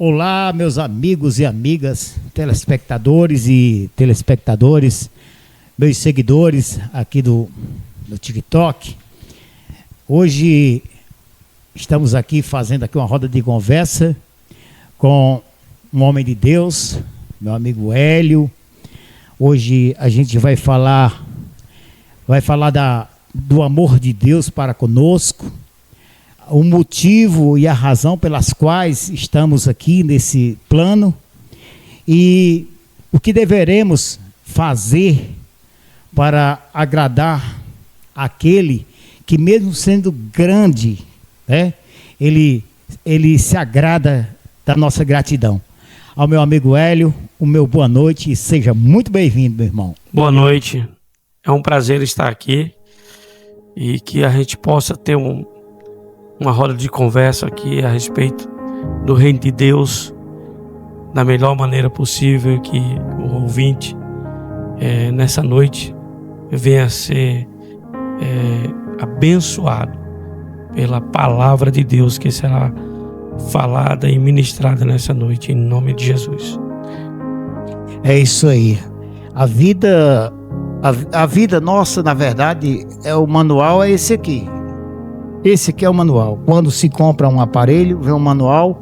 Olá, meus amigos e amigas, telespectadores e telespectadores, meus seguidores aqui do TikTok. Hoje estamos aqui fazendo aqui uma roda de conversa com um homem de Deus, meu amigo Hélio. Hoje a gente vai falar do amor de Deus para conosco, o motivo e a razão pelas quais estamos aqui nesse plano e o que deveremos fazer para agradar aquele que, mesmo sendo grande, né, ele se agrada da nossa gratidão. Ao meu amigo Hélio, o meu boa noite e seja muito bem-vindo, meu irmão. Boa noite, é um prazer estar aqui e que a gente possa ter uma roda de conversa aqui a respeito do reino de Deus da melhor maneira possível, que o ouvinte nessa noite venha a ser abençoado pela palavra de Deus que será falada e ministrada nessa noite, em nome de Jesus. É isso aí. A vida nossa, na verdade, o manual é esse aqui. Esse aqui é o manual. Quando se compra um aparelho, vem um manual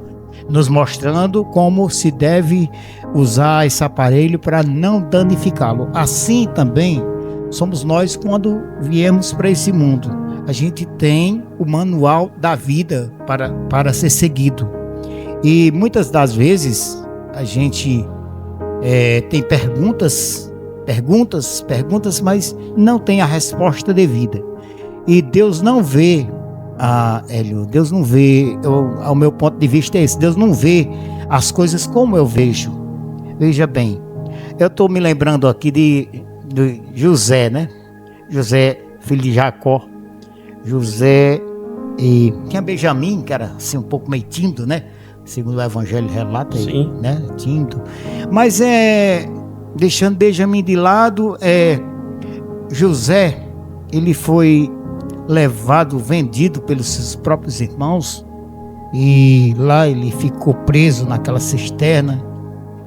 nos mostrando como se deve usar esse aparelho para não danificá-lo. Assim também somos nós quando viemos para esse mundo. A gente tem o manual da vida para ser seguido. E muitas das vezes a gente tem perguntas, mas não tem a resposta devida. E Deus não vê, Hélio, Deus não vê, ao meu ponto de vista é esse, Deus não vê as coisas como eu vejo. Veja bem, eu estou me lembrando aqui de José, né? José, filho de Jacó. José e tinha Benjamim, que era assim um pouco meio tímido, né? Segundo o Evangelho relata, sim, né? Tímido. Mas deixando Benjamim de lado, José, ele foi vendido pelos seus próprios irmãos, e lá ele ficou preso naquela cisterna,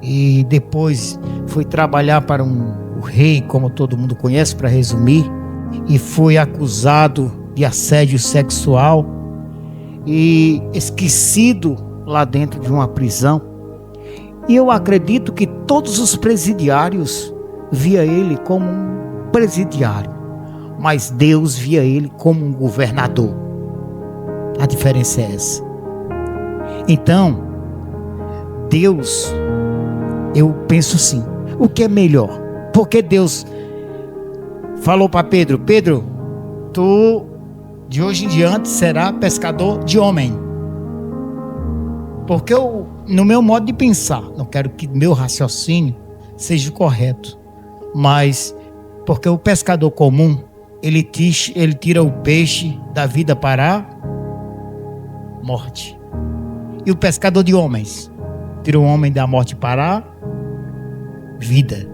e depois foi trabalhar para o rei, como todo mundo conhece, para resumir, e foi acusado de assédio sexual e esquecido lá dentro de uma prisão. E eu acredito que todos os presidiários via ele como um presidiário, mas Deus via ele como um governador. A diferença é essa. Então, Deus, eu penso assim, o que é melhor? Porque Deus falou para Pedro, tu de hoje em diante será pescador de homem. Porque no meu modo de pensar, não quero que meu raciocínio seja correto, mas porque o pescador comum, ele tira o peixe da vida para a morte. E o pescador de homens tira o homem da morte para a vida.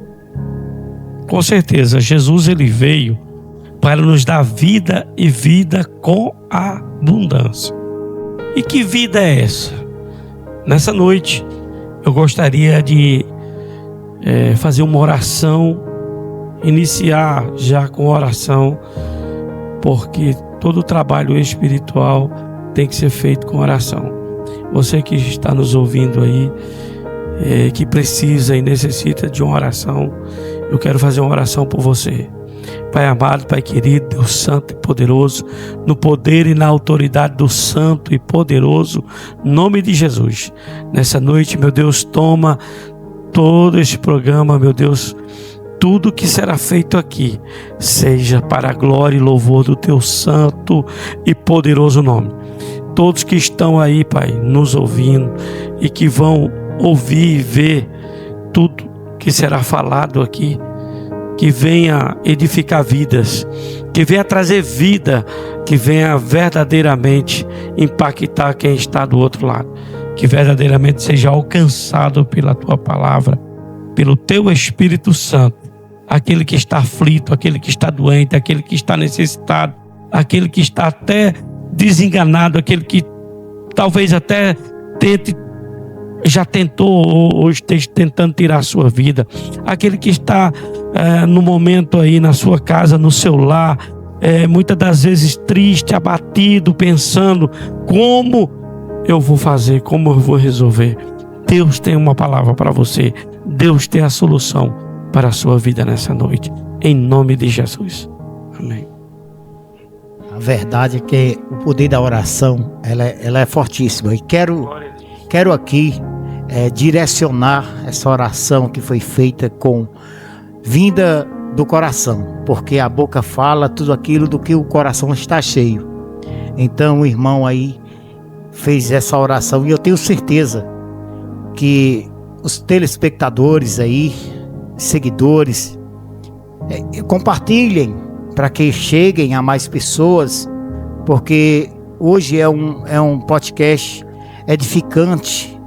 Com certeza, Jesus ele veio para nos dar vida e vida com abundância. E que vida é essa? Nessa noite, eu gostaria de fazer uma oração, iniciar já com oração, porque todo trabalho espiritual tem que ser feito com oração. Você que está nos ouvindo aí, que precisa e necessita de uma oração, eu quero fazer uma oração por você. Pai amado, Pai querido, Deus santo e poderoso, no poder e na autoridade do santo e poderoso nome de Jesus, nessa noite, meu Deus, toma todo este programa, meu Deus, tudo que será feito aqui, seja para a glória e louvor do teu santo e poderoso nome. Todos que estão aí, Pai, nos ouvindo e que vão ouvir e ver tudo que será falado aqui, que venha edificar vidas, que venha trazer vida, que venha verdadeiramente impactar quem está do outro lado, que verdadeiramente seja alcançado pela tua palavra, pelo teu Espírito Santo, aquele que está aflito, aquele que está doente, aquele que está necessitado, aquele que está até desenganado, aquele que talvez até tente já tentou ou esteja tentando tirar a sua vida, aquele que está no momento aí na sua casa, no seu lar, muitas das vezes triste, abatido, pensando como eu vou fazer, como eu vou resolver. Deus tem uma palavra para você. Deus tem a solução para a sua vida nessa noite, em nome de Jesus. Amém. A verdade é que o poder da oração ela é fortíssima, e quero aqui direcionar essa oração que foi feita com vinda do coração, porque a boca fala tudo aquilo do que o coração está cheio. Então o irmão aí fez essa oração, e eu tenho certeza que os telespectadores aí, seguidores, compartilhem para que cheguem a mais pessoas, porque hoje é um podcast edificante.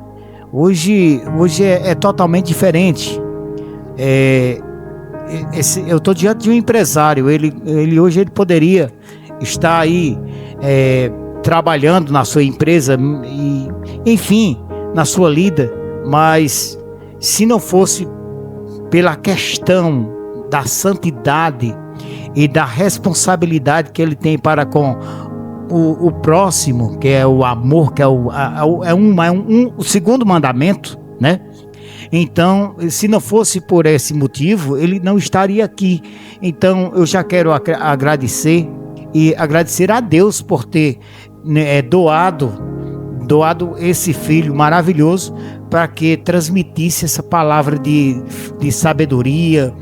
Hoje é totalmente diferente. Eu estou diante de um empresário. Hoje ele poderia estar aí trabalhando na sua empresa, e, enfim, na sua lida, mas se não fosse pela questão da santidade e da responsabilidade que ele tem para com o próximo, que é o amor, que é o segundo mandamento, né? Então, se não fosse por esse motivo, ele não estaria aqui. Então, eu já quero agradecer a Deus por ter doado esse filho maravilhoso para que transmitisse essa palavra de sabedoria,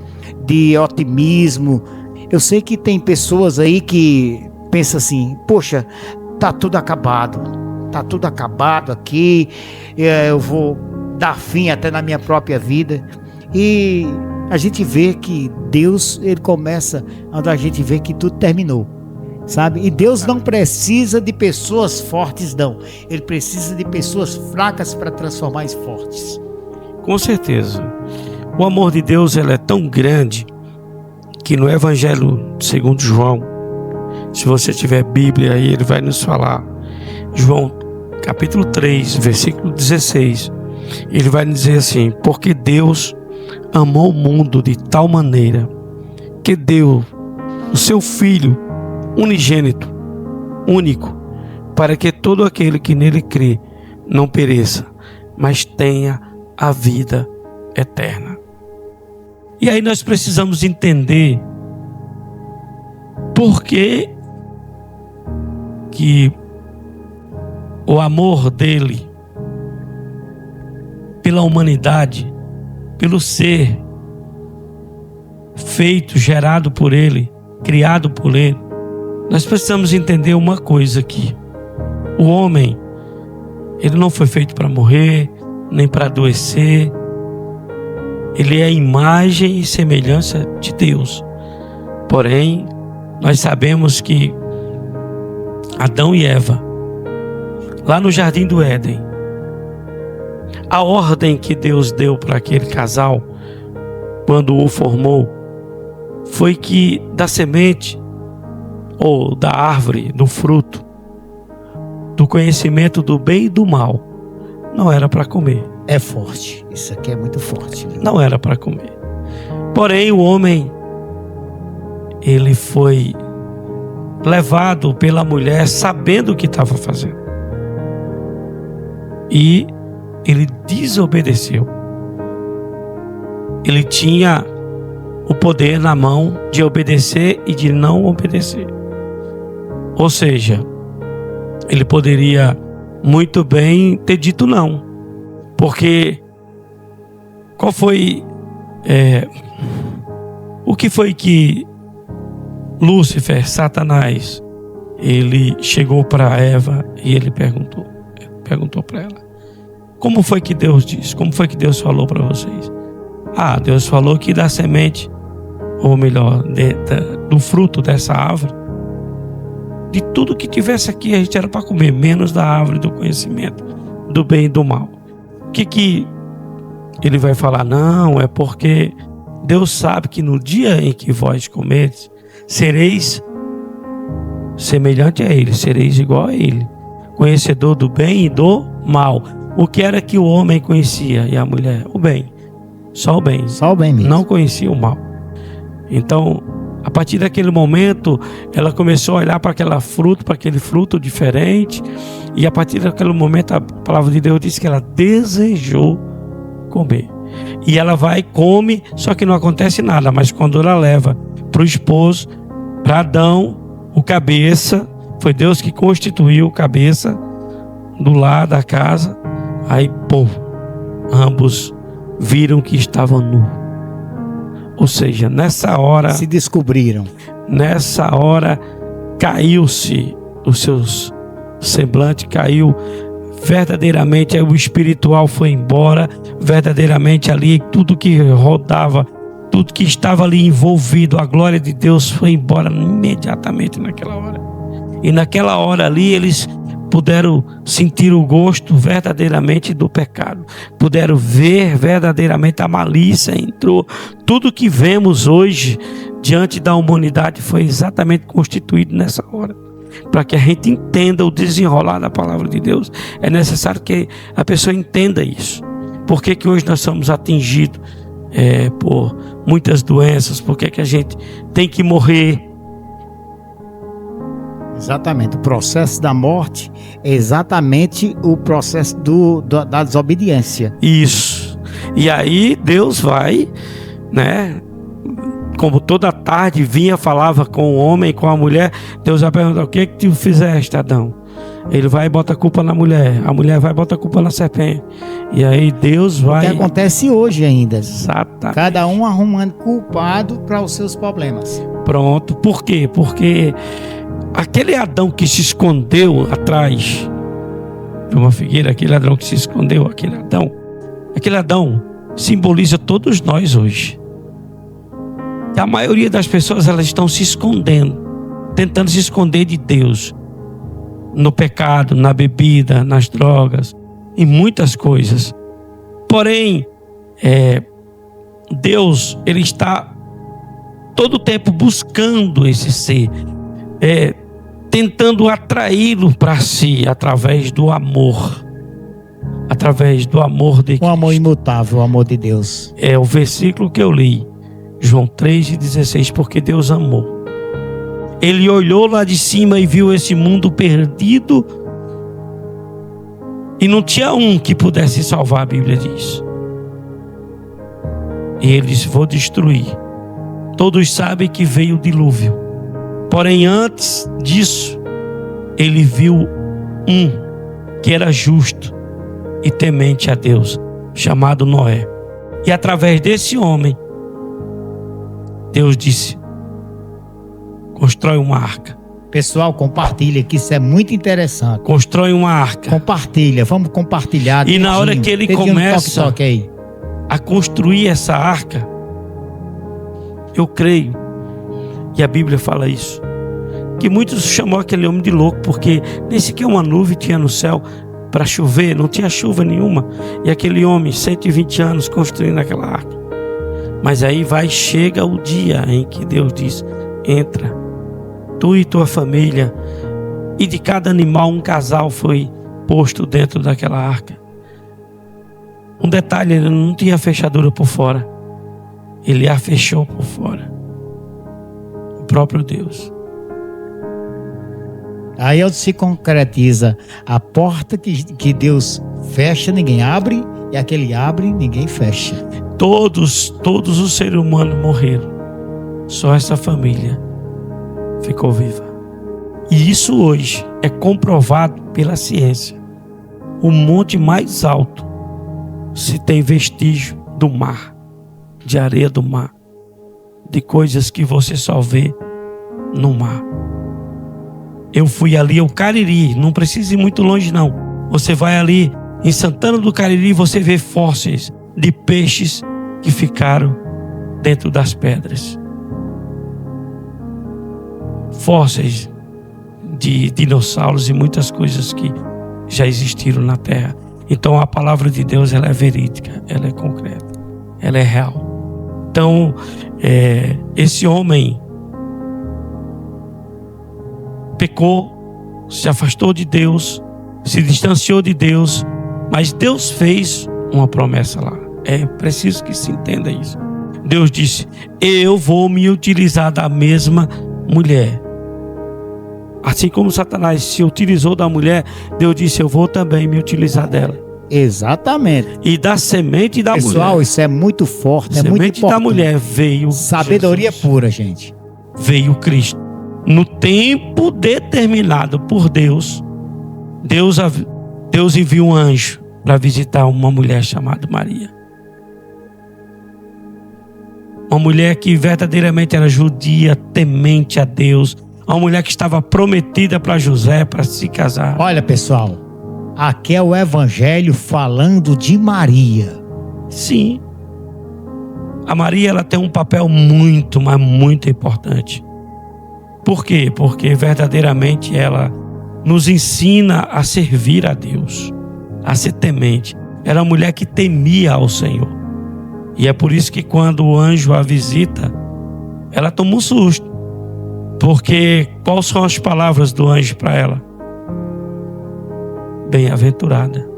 de otimismo. Eu sei que tem pessoas aí que pensam assim: poxa, tá tudo acabado aqui, eu vou dar fim até na minha própria vida. E a gente vê que Deus, ele começa quando a gente vê que tudo terminou, sabe? E Deus não precisa de pessoas fortes, não. Ele precisa de pessoas fracas para transformar em fortes. Com certeza. O amor de Deus, ele é tão grande que no Evangelho segundo João, se você tiver Bíblia aí, ele vai nos falar. João capítulo 3, versículo 16. Ele vai dizer assim: porque Deus amou o mundo de tal maneira que deu o seu Filho unigênito, único, para que todo aquele que nele crê não pereça, mas tenha a vida eterna. E aí nós precisamos entender por que o amor dele pela humanidade, pelo ser feito, gerado por ele, criado por ele. Nós precisamos entender uma coisa aqui: o homem, ele não foi feito para morrer, nem para adoecer. Ele é a imagem e semelhança de Deus. Porém, nós sabemos que Adão e Eva, lá no Jardim do Éden, a ordem que Deus deu para aquele casal, quando o formou, foi que da semente, ou da árvore, do fruto, do conhecimento do bem e do mal, não era para comer. É forte, isso aqui é muito forte. Não era para comer. Porém, o homem, ele foi levado pela mulher sabendo o que estava fazendo. E ele desobedeceu. Ele tinha o poder na mão de obedecer e de não obedecer. Ou seja, ele poderia muito bem ter dito não. Porque qual foi o que foi que Lúcifer, Satanás, ele chegou para Eva e ele perguntou para ela: como foi que Deus disse? Como foi que Deus falou para vocês? Deus falou que da semente, ou melhor, do fruto dessa árvore, de tudo que tivesse aqui a gente era para comer, menos da árvore do conhecimento do bem e do mal. O que ele vai falar? Não, é porque Deus sabe que no dia em que vós comerdes, sereis semelhante a ele, sereis igual a ele, conhecedor do bem e do mal. O que era que o homem conhecia e a mulher? O bem. Só o bem. Só o bem mesmo. Não conhecia o mal. Então, a partir daquele momento, ela começou a olhar para aquele fruto diferente. E a partir daquele momento, a palavra de Deus diz que ela desejou comer. E ela vai e come, só que não acontece nada. Mas quando ela leva para o esposo, para Adão, o cabeça, foi Deus que constituiu o cabeça do lar da casa. Aí, pô, ambos viram que estavam nus. Ou seja, nessa hora se descobriram. Nessa hora caiu-se os seus semblante, caiu verdadeiramente, aí o espiritual foi embora, verdadeiramente ali tudo que rodava, tudo que estava ali envolvido, a glória de Deus foi embora imediatamente naquela hora. E naquela hora ali eles puderam sentir o gosto verdadeiramente do pecado, puderam ver verdadeiramente a malícia entrou. Tudo que vemos hoje diante da humanidade foi exatamente constituído nessa hora. Para que a gente entenda o desenrolar da palavra de Deus, é necessário que a pessoa entenda isso. Por que hoje nós somos atingidos por muitas doenças? Por que a gente tem que morrer? Exatamente, o processo da morte é exatamente o processo da desobediência. Isso. E aí Deus vai, né? Como toda tarde vinha, falava com o homem, com a mulher. Deus vai perguntar: o que tu fizeste, Adão? Ele vai e bota a culpa na mulher. A mulher vai e bota a culpa na serpente. E aí Deus vai... O que acontece hoje ainda. Exatamente. Cada um arrumando culpado para os seus problemas. Pronto. Por quê? Porque aquele Adão que se escondeu atrás de uma figueira, aquele Adão que se escondeu, aquele Adão simboliza todos nós hoje. A maioria das pessoas, elas estão se escondendo, tentando se esconder de Deus, no pecado, na bebida, nas drogas, em muitas coisas. Porém, Deus, ele está todo o tempo buscando esse ser, tentando atraí-lo para si através do amor. Através do amor de Cristo. O amor imutável, o amor de Deus. É o versículo que eu li, João 3,16, porque Deus amou. Ele olhou lá de cima e viu esse mundo perdido e não tinha um que pudesse salvar, a Bíblia diz. E ele disse: vou destruir. Todos sabem que veio o dilúvio. Porém, antes disso, ele viu um que era justo e temente a Deus, chamado Noé. E através desse homem, Deus disse: constrói uma arca. Pessoal, compartilha, que isso é muito interessante. Constrói uma arca. Compartilha, vamos compartilhar. E na hora que ele começa a construir essa arca, eu creio, e a Bíblia fala isso, que muitos chamou aquele homem de louco, porque nem sequer uma nuvem tinha no céu para chover, não tinha chuva nenhuma. E aquele homem, 120 anos construindo aquela arca. Mas aí chega o dia em que Deus diz: entra, tu e tua família. E de cada animal um casal foi posto dentro daquela arca. Um detalhe, ele não tinha fechadura por fora, ele a fechou por fora. O próprio Deus. Aí se concretiza a porta que Deus fecha, ninguém abre, e aquele abre, ninguém fecha. Todos os seres humanos morreram. Só essa família ficou viva. E isso hoje é comprovado pela ciência. O monte mais alto se tem vestígio do mar, de areia do mar, de coisas que você só vê no mar. Eu fui ali ao Cariri, não precisa ir muito longe não. Você vai ali em Santana do Cariri e você vê fósseis de peixes que ficaram dentro das pedras. Fósseis de dinossauros e muitas coisas que já existiram na Terra. Então a palavra de Deus, ela é verídica, ela é concreta, ela é real. Então esse homem pecou, se afastou de Deus, se distanciou de Deus, Mas Deus fez uma promessa lá. É preciso que se entenda isso. Deus disse: eu vou me utilizar da mesma mulher. Assim como Satanás se utilizou da mulher, Deus disse: eu vou também me utilizar dela. Exatamente. E da semente da mulher. Pessoal, isso é muito forte, é muito importante. Semente da mulher veio sabedoria Jesus. Pura, gente. Veio Cristo. No tempo determinado por Deus, Deus enviou um anjo para visitar uma mulher chamada Maria. Uma mulher que verdadeiramente era judia, temente a Deus. Uma mulher que estava prometida para José para se casar. Olha, pessoal, aqui é o Evangelho falando de Maria. Sim. A Maria, ela tem um papel muito, mas muito importante. Por quê? Porque verdadeiramente ela nos ensina a servir a Deus, a ser temente. Era uma mulher que temia ao Senhor. E é por isso que quando o anjo a visita, ela toma um susto. Porque quais são as palavras do anjo para ela? Bem-aventurada,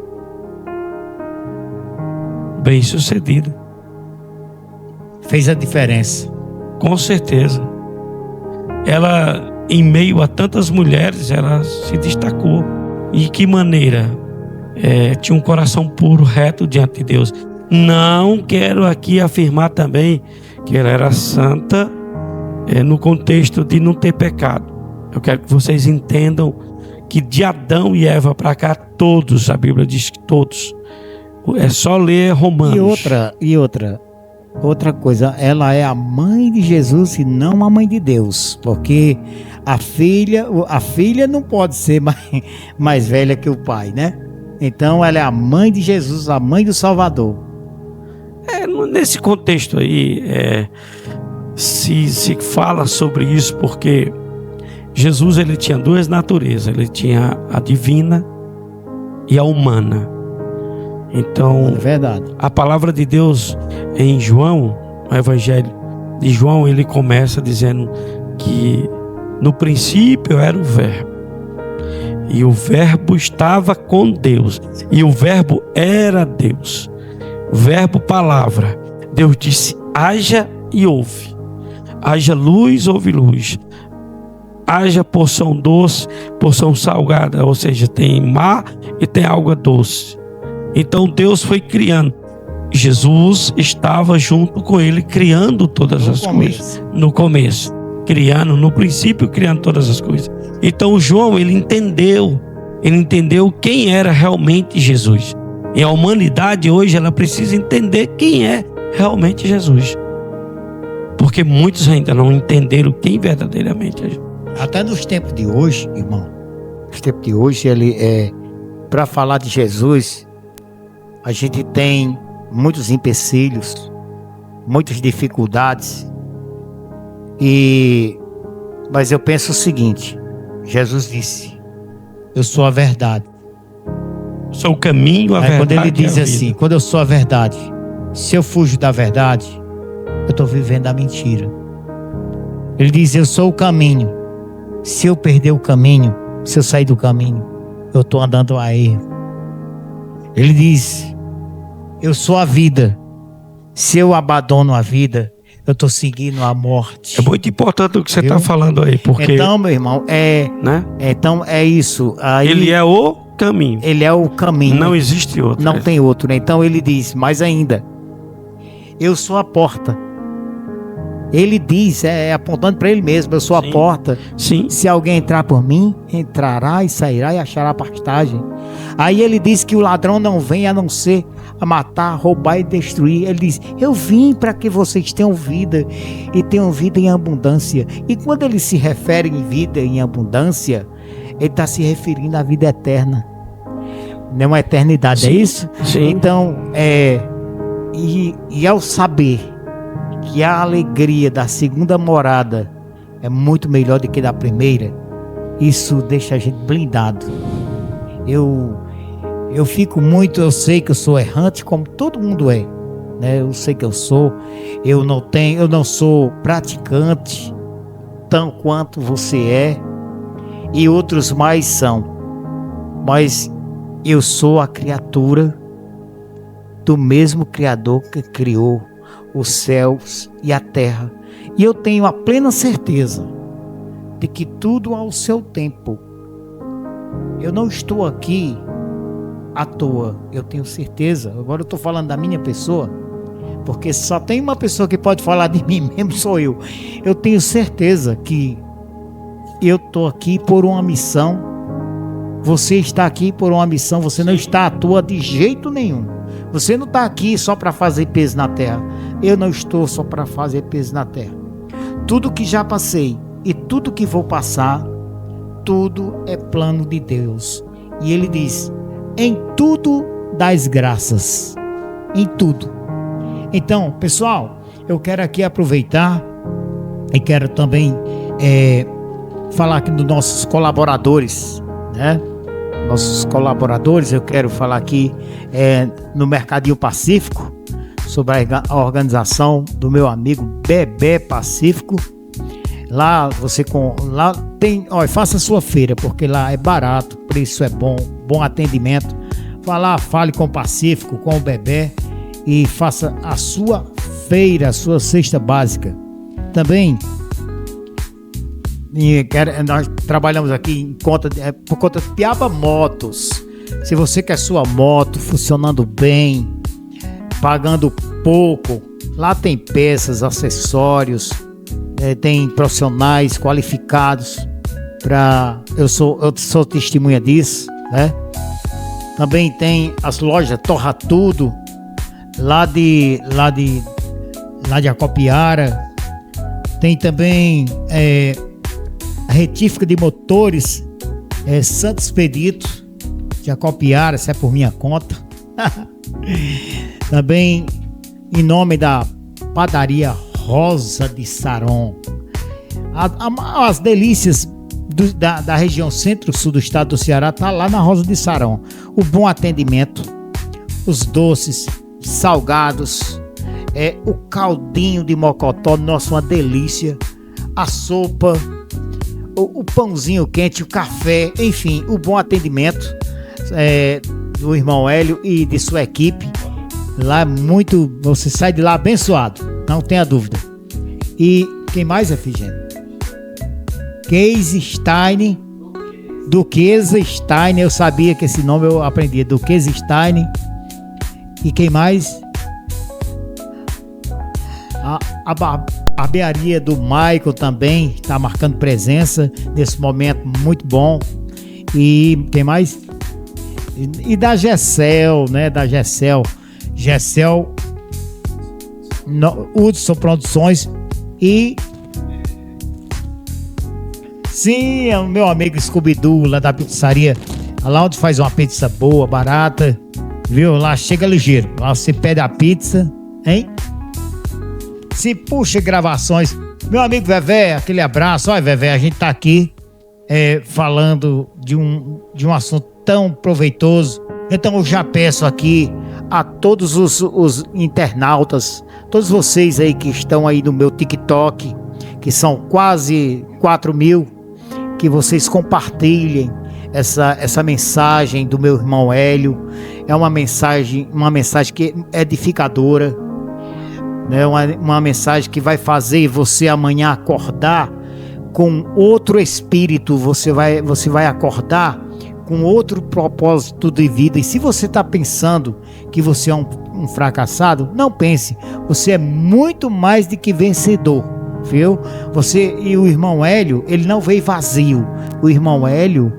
bem-sucedida. Fez a diferença. Com certeza. Ela, em meio a tantas mulheres, ela se destacou. E que maneira? Tinha um coração puro, reto diante de Deus. Não quero aqui afirmar também que ela era santa no contexto de não ter pecado. Eu quero que vocês entendam que de Adão e Eva para cá, todos, a Bíblia diz que todos. É só ler Romanos. E outra coisa, ela é a mãe de Jesus e não a mãe de Deus, porque a filha não pode ser mais velha que o pai, né? Então ela é a mãe de Jesus, a mãe do Salvador. Nesse contexto aí, se fala sobre isso porque Jesus, ele tinha duas naturezas. Ele tinha a divina e a humana. Então, é verdade. A palavra de Deus em João, o Evangelho de João, ele começa dizendo que no princípio era o Verbo, e o Verbo estava com Deus, e o Verbo era Deus. O Verbo, palavra. Deus disse: haja e houve. Haja luz, houve luz. Haja porção doce, porção salgada. Ou seja, tem mar e tem água doce. Então Deus foi criando. Jesus estava junto com ele, criando todas as coisas. No começo. Criando, no princípio, criando todas as coisas. Então João, ele entendeu quem era realmente Jesus. E a humanidade hoje, ela precisa entender quem é realmente Jesus. Porque muitos ainda não entenderam quem verdadeiramente é Jesus. Até nos tempos de hoje, irmão, nos tempos de hoje, para falar de Jesus, a gente tem muitos empecilhos, muitas dificuldades. Mas eu penso o seguinte: Jesus disse: eu sou a verdade. Sou o caminho, a verdade. Quando ele diz assim, quando eu sou a verdade, se eu fujo da verdade, eu estou vivendo a mentira. Ele diz: eu sou o caminho. Se eu perder o caminho, se eu sair do caminho, eu estou andando a erro. Ele diz: eu sou a vida. Se eu abandono a vida, eu estou seguindo a morte. É muito importante o que você está falando aí, porque... Então, meu irmão, né? Então é isso. Aí, ele é o caminho. Ele é o caminho. Não existe outro. Não tem outro, né? Então ele diz, mais ainda: eu sou a porta. Ele diz, apontando para ele mesmo: eu sou a porta. Sim. Se alguém entrar por mim, entrará e sairá e achará pastagem. Aí ele diz que o ladrão não vem a não ser a matar, roubar e destruir. Ele diz: eu vim para que vocês tenham vida e tenham vida em abundância. E quando ele se refere em vida em abundância, ele está se referindo à vida eterna. Não é uma eternidade, sim, é isso? Sim. Então, e ao saber que a alegria da segunda morada é muito melhor do que da primeira, isso deixa a gente blindado. Eu fico muito, eu sei que eu sou errante, como todo mundo é, né? Eu sei que eu sou, eu não sou praticante tão quanto você é, e outros mais são, mas eu sou a criatura do mesmo Criador que criou os céus e a terra. E eu tenho a plena certeza de que tudo ao seu tempo. Eu não estou aqui à toa, eu tenho certeza. Agora eu estou falando da minha pessoa, porque só tem uma pessoa que pode falar de mim mesmo, sou eu. Eu tenho certeza que eu estou aqui por uma missão. Você está aqui por uma missão. Você não está à toa de jeito nenhum. Você não está aqui só para fazer peso na terra. Eu não estou só para fazer peso na terra. Tudo que já passei e tudo que vou passar, tudo é plano de Deus. E Ele diz: em tudo dás graças. Em tudo. Então, pessoal, eu quero aqui aproveitar e quero também falar aqui dos nossos colaboradores, né? Nossos colaboradores, eu quero falar aqui no Mercadinho Pacífico, sobre a organização do meu amigo Bebê Pacífico. Lá lá tem, faça a sua feira, porque lá é barato, preço é bom, bom atendimento. Vá lá, fale com o Pacífico, com o Bebê e faça a sua feira, a sua cesta básica. Também nós trabalhamos aqui por conta de Piaba Motos. Se você quer sua moto funcionando bem, pagando pouco, lá tem peças, acessórios, tem profissionais qualificados eu sou testemunha disso, né? Também tem as lojas Torra Tudo, lá de Acopiara. Tem também a retífica de motores Santos Expedito de Acopiara, isso é por minha conta. Também em nome da padaria Rosa de Saron. As delícias da região centro-sul do estado do Ceará tá lá na Rosa de Saron. O bom atendimento, os doces, salgados, o caldinho de mocotó, nossa, uma delícia, a sopa, o pãozinho quente, o café, enfim, o bom atendimento do irmão Hélio e de sua equipe. Lá você sai de lá abençoado, não tenha dúvida. E quem mais, Efigênio? Case Stein, Duquesa Stein, eu sabia que esse nome eu aprendi, Duquesa Stein. E quem mais? A barbearia do Michael também está marcando presença nesse momento muito bom. E quem mais? E da Gessel, né? Da Gessel Hudson Produções. E sim, é o meu amigo Scooby-Doo lá da pizzaria, lá onde faz uma pizza boa, barata, viu? Lá chega ligeiro, lá você pede a pizza, hein? Se puxa gravações, meu amigo Vevé, aquele abraço. Olha, Vevé, a gente tá aqui falando de um assunto tão proveitoso. Então eu já peço aqui a todos os internautas, todos vocês aí que estão aí no meu TikTok, que são quase 4.000, que vocês compartilhem essa mensagem do meu irmão Hélio. É uma mensagem que é edificadora, né? Uma mensagem que vai fazer você amanhã acordar com outro espírito. Você vai acordar com outro propósito de vida. E se você está pensando que você é um fracassado, não pense, você é muito mais do que vencedor, viu? Você e o irmão Hélio, ele não veio vazio. O irmão Hélio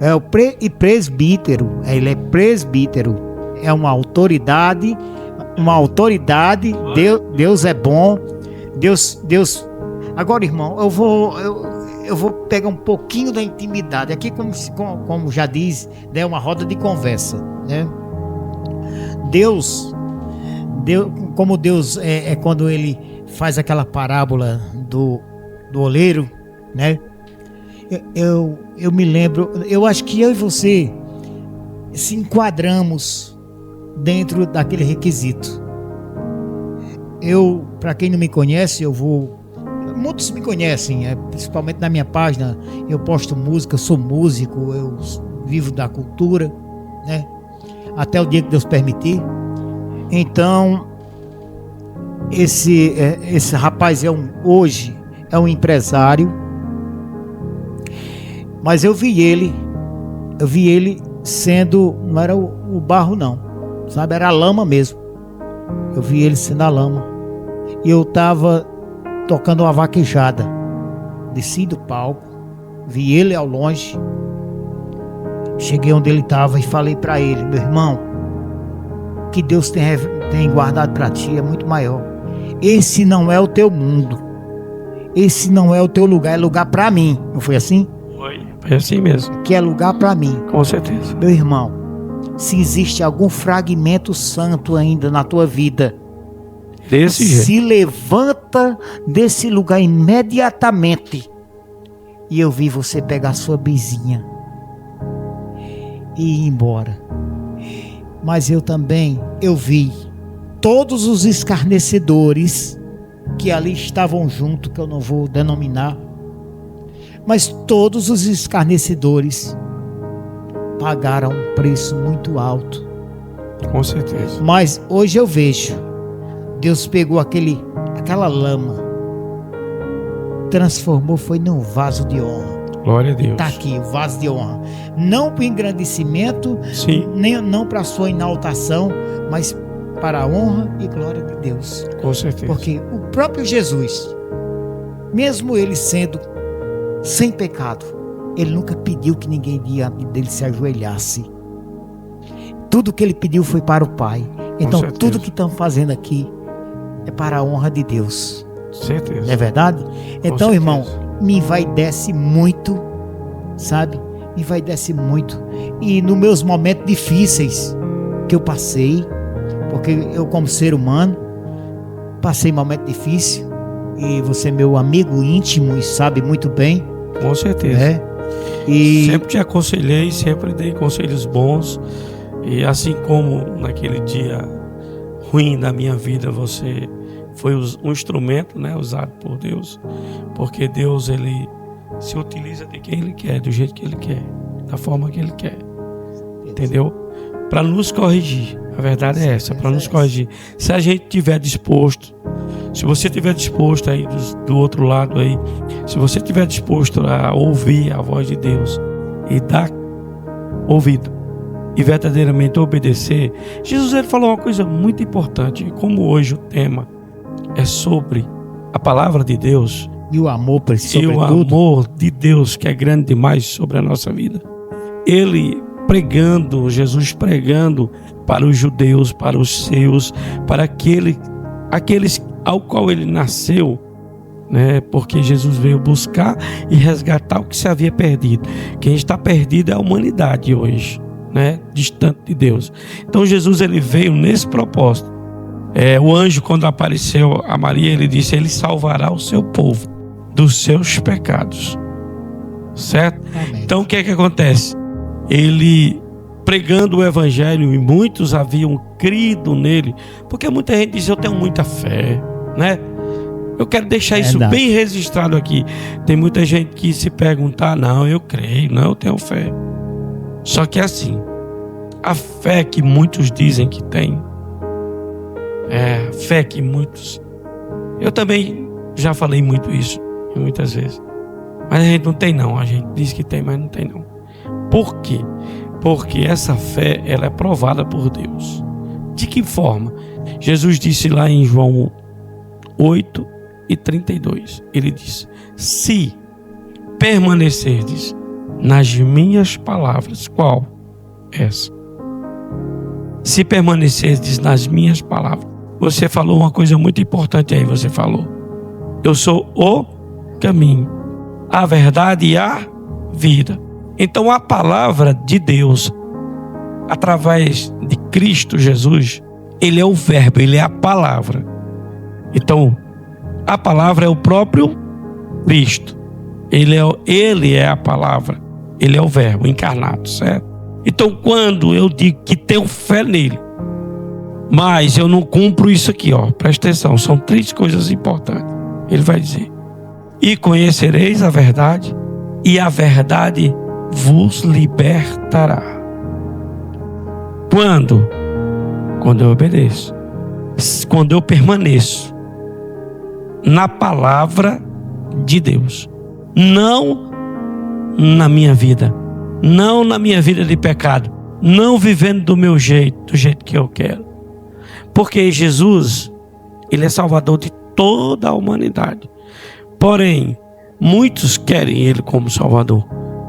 é o presbítero, ele é presbítero, é uma autoridade. Deus é bom. Deus. Agora, irmão, eu vou pegar um pouquinho da intimidade aqui, como já diz, né, uma roda de conversa, né? Deus, como Deus é quando ele faz aquela parábola do oleiro, né? Eu me lembro, eu acho que eu e você se enquadramos dentro daquele requisito. Para quem não me conhece, muitos me conhecem, principalmente na minha página, eu posto música, sou músico, eu vivo da cultura. né? Até o dia que Deus permitir. Então, esse rapaz hoje é um empresário, mas eu vi ele sendo, não era o barro não, sabe, era a lama mesmo. Eu vi ele sendo a lama, e eu estava tocando uma vaquejada, desci do palco, vi ele ao longe, cheguei onde ele estava e falei para ele: meu irmão, que Deus tem guardado para ti é muito maior. Esse não é o teu mundo, esse não é o teu lugar, é lugar para mim. Não foi assim? Foi assim mesmo. Que é lugar para mim. Com certeza. Meu irmão, se existe algum fragmento santo ainda na tua vida, desse jeito, se levanta desse lugar imediatamente. E eu vi você pegar sua bizinha e ir embora. Mas eu vi todos os escarnecedores que ali estavam junto, que eu não vou denominar, mas todos os escarnecedores pagaram um preço muito alto. Com certeza. Mas hoje eu vejo, Deus pegou aquela lama, transformou, foi num vaso de honra. Glória a Deus. Está aqui o vaso de honra. Não para o engrandecimento, sim, não para a sua exaltação, mas para a honra e glória de Deus. Com certeza. Porque o próprio Jesus, mesmo ele sendo sem pecado, ele nunca pediu que ninguém diante dele se ajoelhasse. Tudo que ele pediu foi para o Pai. Então tudo que estamos fazendo aqui é para a honra de Deus. Certeza. Não é verdade? Então, irmão, me envaidece muito, sabe? Me envaidece muito. E nos meus momentos difíceis que eu passei, porque eu, como ser humano, passei momento difícil, e você é meu amigo íntimo e sabe muito bem. Com certeza. Né? E sempre te aconselhei, sempre dei conselhos bons. E assim como naquele dia ruim da minha vida, você foi um instrumento, né, usado por Deus, porque Deus, ele se utiliza de quem ele quer, do jeito que ele quer, da forma que ele quer, entendeu? Para nos corrigir. A verdade é essa, para nos corrigir. Se a gente estiver disposto, se você estiver disposto aí do outro lado aí, se você estiver disposto a ouvir a voz de Deus e dar ouvido e verdadeiramente obedecer, Jesus, ele falou uma coisa muito importante. Como hoje o tema é sobre a palavra de Deus e o amor, e o amor de Deus, que é grande demais sobre a nossa vida, Jesus pregando para os judeus, para os seus, para aqueles ao qual ele nasceu, né? Porque Jesus veio buscar e resgatar o que se havia perdido. Quem está perdido é a humanidade hoje, né? Distante de Deus. Então Jesus, ele veio nesse propósito. O anjo, quando apareceu a Maria, ele disse: ele salvará o seu povo dos seus pecados, certo? Amém. Então o que é que acontece? Ele pregando o evangelho, e muitos haviam crido nele, porque muita gente diz: eu tenho muita fé, né? Eu quero deixar isso bem registrado aqui. Tem muita gente que se perguntar: não, eu creio, não, eu tenho fé. Só que assim, a fé que muitos dizem que tem, a fé que muitos, eu também já falei muito isso muitas vezes, mas a gente não tem não. A gente diz que tem, mas não tem não. Por quê? Porque essa fé, ela é provada por Deus. De que forma? Jesus disse lá em João 8:32, ele diz: se permanecerdes nas minhas palavras. Qual? Essa. Se permanecerdes nas minhas palavras. Você falou uma coisa muito importante aí, você falou: eu sou o caminho, a verdade e a vida. Então a palavra de Deus, através de Cristo Jesus, ele é o verbo, ele é a palavra. Então a palavra é o próprio Cristo. Ele é a palavra, ele é o verbo encarnado, certo? Então quando eu digo que tenho fé nele, mas eu não cumpro isso aqui, ó, presta atenção, são 3 coisas importantes. Ele vai dizer: e conhecereis a verdade, e a verdade vos libertará. Quando? Quando eu obedeço. Quando eu permaneço na palavra de Deus. Não na minha vida. Não na minha vida de pecado. Não vivendo do meu jeito, do jeito que eu quero. Porque Jesus, Ele é Salvador de toda a humanidade. Porém, muitos querem Ele como Salvador,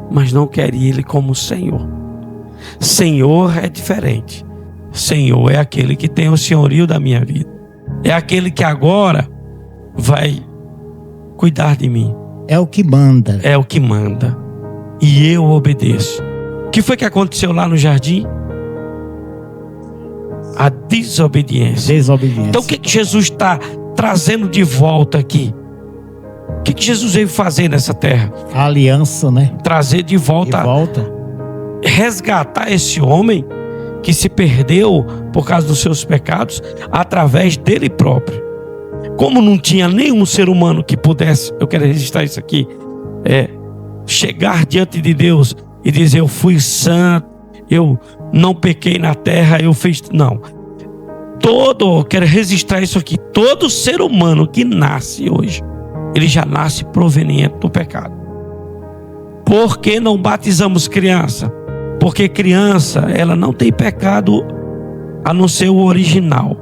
mas não querem Ele como Senhor. Senhor é diferente. Senhor é aquele que tem o senhorio da minha vida. É aquele que agora vai cuidar de mim. É o que manda. É o que manda. E eu obedeço. O que foi que aconteceu lá no jardim? A desobediência. Então o que Jesus está trazendo de volta aqui? O que Jesus veio fazer nessa terra? A aliança, né? Trazer de volta. Resgatar esse homem que se perdeu por causa dos seus pecados através dele próprio. Como não tinha nenhum ser humano que pudesse, eu quero registrar isso aqui, chegar diante de Deus e dizer: eu fui santo, eu não pequei na terra, eu fiz... Não. Quero registrar isso aqui. Todo ser humano que nasce hoje, ele já nasce proveniente do pecado. Por que não batizamos criança? Porque criança, ela não tem pecado a não ser o original.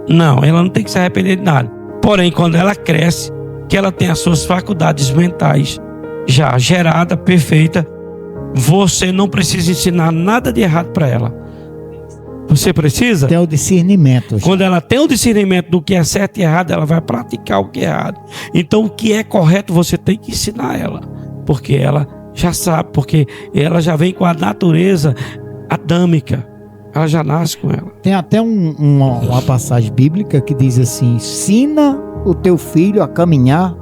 Não, ela não tem que se arrepender de nada. Porém, quando ela cresce, que ela tem as suas faculdades mentais já gerada, perfeita, você não precisa ensinar nada de errado para ela. Você precisa? Tem o discernimento. Quando ela tem o discernimento do que é certo e errado, ela vai praticar o que é errado. Então, o que é correto, você tem que ensinar ela. Porque ela já sabe, porque ela já vem com a natureza adâmica. Ela já nasce com ela. Tem até uma passagem bíblica que diz assim: ensina o teu filho a caminhar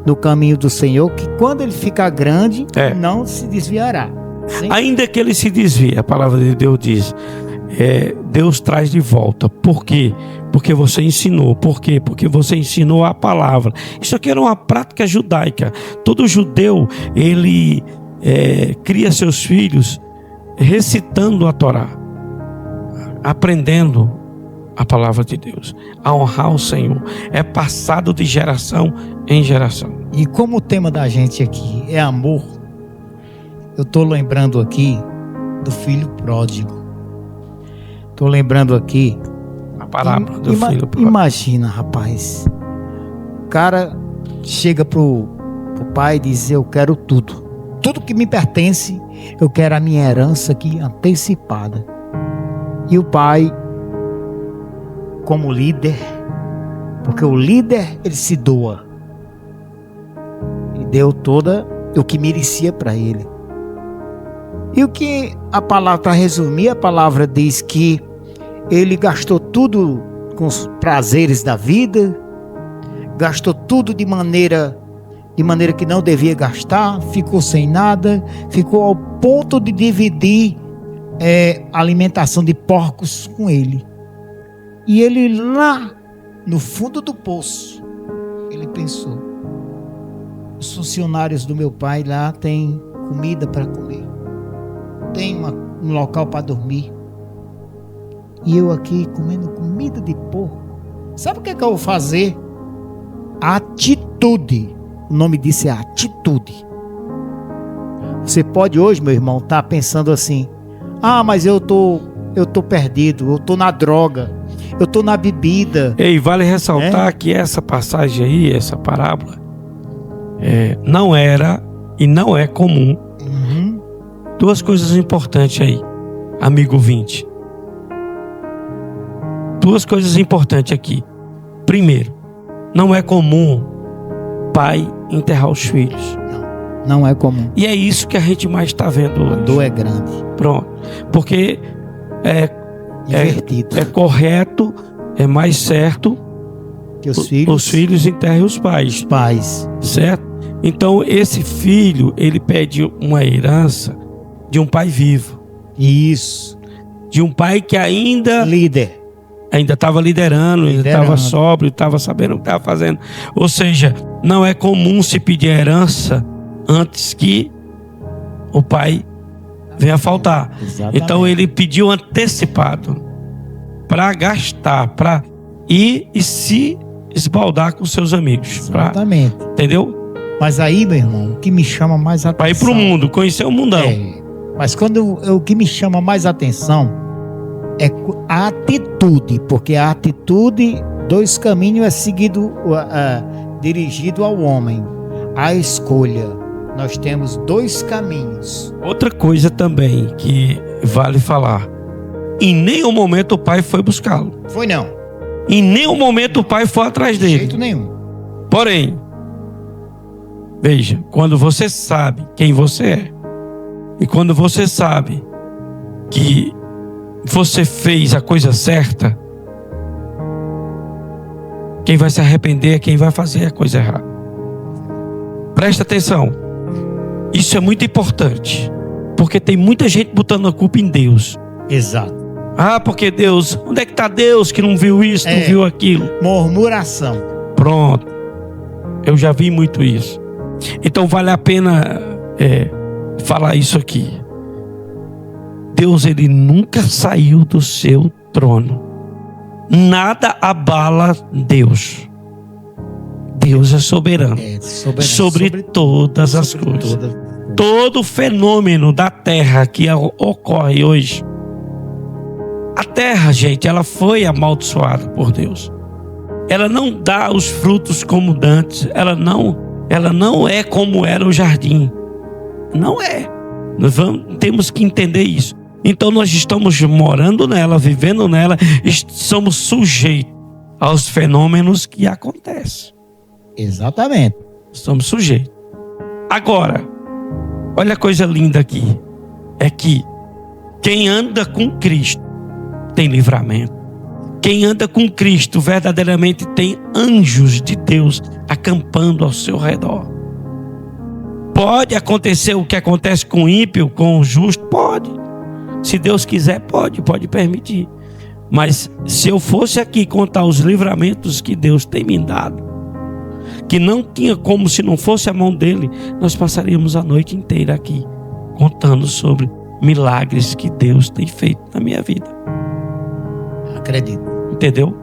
no caminho do Senhor, que quando ele ficar grande, não se desviará. Sim? Ainda que ele se desvie, a palavra de Deus diz, Deus traz de volta. Por quê? Porque você ensinou. Por quê? Porque você ensinou a palavra. Isso aqui era uma prática judaica. Todo judeu, ele cria seus filhos recitando a Torá, aprendendo a palavra de Deus, a honrar o Senhor. É passado de geração em geração. E como o tema da gente aqui é amor, eu estou lembrando aqui do filho pródigo. Estou lembrando aqui a parábola do filho pródigo. Imagina, rapaz, o cara chega pro pai e diz: eu quero tudo que me pertence, eu quero a minha herança aqui antecipada. E o pai, como líder, porque o líder, ele se doa, ele deu toda o que merecia para ele. E o que a palavra, para resumir, a palavra diz que ele gastou tudo com os prazeres da vida, gastou tudo de maneira que não devia gastar, ficou sem nada, ficou ao ponto de dividir a alimentação de porcos com ele. E ele lá no fundo do poço, ele pensou: os funcionários do meu pai lá têm comida para comer, tem um local para dormir, e eu aqui comendo comida de porco. Sabe o que eu vou fazer? Atitude. O nome disso é atitude. Você pode hoje, meu irmão, estar pensando assim: ah, mas eu tô perdido, eu tô na droga, eu tô na bebida. E vale ressaltar que essa passagem aí, essa parábola, não era e não é comum. Uhum. Duas coisas importantes aí, amigo 20. Duas coisas importantes aqui. Primeiro, não é comum pai enterrar os filhos. Não é comum. E é isso que a gente mais está vendo hoje. A dor é grande. Pronto. Porque invertido. É correto, é mais certo que os filhos enterrem os pais. Os pais. Certo? Então esse filho, ele pede uma herança de um pai vivo. Isso. De um pai que ainda estava liderando, ainda estava sóbrio, estava sabendo o que estava fazendo. Ou seja, não é comum se pedir herança antes que o pai vem a faltar. Exatamente. Então ele pediu antecipado para gastar, para ir e se esbaldar com seus amigos. Exatamente. Entendeu? Mas aí, meu irmão, o que me chama mais atenção... Para ir pro mundo, conhecer o mundão. Mas o que me chama mais atenção é a atitude, porque a atitude, 2 caminhos é seguido, dirigido ao homem. A escolha, nós temos 2 caminhos. Outra coisa também que vale falar: em nenhum momento o pai foi buscá-lo. Foi não. Em nenhum momento o pai foi atrás dele. De jeito nenhum. Porém, veja, quando você sabe quem você é, e quando você sabe que você fez a coisa certa, quem vai se arrepender é quem vai fazer a coisa errada. Presta atenção. Isso é muito importante, porque tem muita gente botando a culpa em Deus. Exato. Ah, porque Deus, onde é que está Deus que não viu isso, não viu aquilo? Murmuração. Pronto. Eu já vi muito isso. Então vale a pena falar isso aqui. Deus, ele nunca saiu do seu trono. Nada abala Deus. Deus é soberano, sobre todas as coisas. Todo fenômeno da terra que ocorre hoje. A terra, gente, ela foi amaldiçoada por Deus. Ela não dá os frutos como dantes. Ela não é como era o jardim. Não é. Temos que entender isso. Então nós estamos morando nela, vivendo nela, somos sujeitos aos fenômenos que acontecem. Exatamente. Somos sujeitos. Agora, olha a coisa linda aqui. É que quem anda com Cristo tem livramento. Quem anda com Cristo verdadeiramente tem anjos de Deus acampando ao seu redor. Pode acontecer o que acontece com o ímpio, com o justo? Pode. Se Deus quiser, pode permitir. Mas se eu fosse aqui contar os livramentos que Deus tem me dado, que não tinha como se não fosse a mão dele, nós passaríamos a noite inteira aqui contando sobre milagres que Deus tem feito na minha vida. Acredito. Entendeu?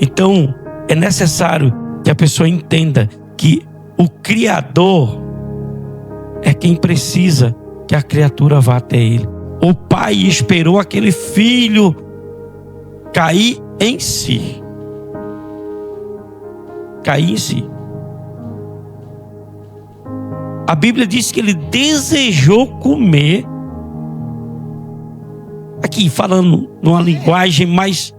Então é necessário que a pessoa entenda que o Criador é quem precisa que a criatura vá até ele. O pai esperou aquele filho cair em si. Cair em si. A Bíblia diz que ele desejou comer. Aqui falando numa linguagem mais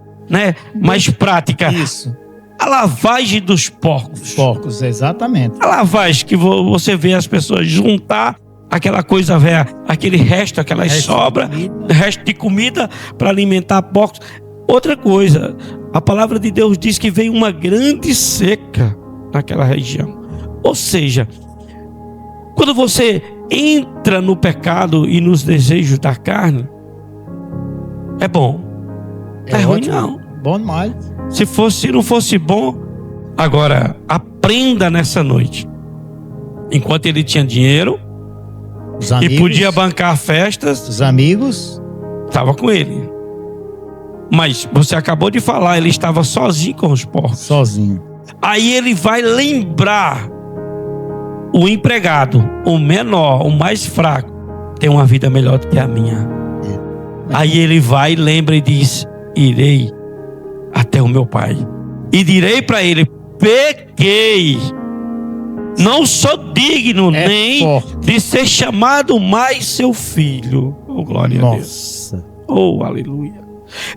prática. Isso. A lavagem dos porcos. Porcos, exatamente. A lavagem que você vê as pessoas juntar aquela coisa velha, aquele resto, aquelas sobras, resto de comida para alimentar porcos. Outra coisa, a palavra de Deus diz que veio uma grande seca naquela região. Ou seja, quando você entra no pecado e nos desejos da carne, é bom. É ruim não. Bom demais. Se não fosse bom, agora aprenda nessa noite. Enquanto ele tinha dinheiro e podia bancar festas, os amigos estava com ele. Mas você acabou de falar, ele estava sozinho com os porcos. Sozinho. Aí ele vai lembrar o empregado, o menor, o mais fraco, tem uma vida melhor do que a minha. Aí ele vai, lembra e diz: irei até o meu pai e direi para ele: pequei, não sou digno nem de ser chamado mais seu filho. Oh, glória a Deus. Oh, aleluia.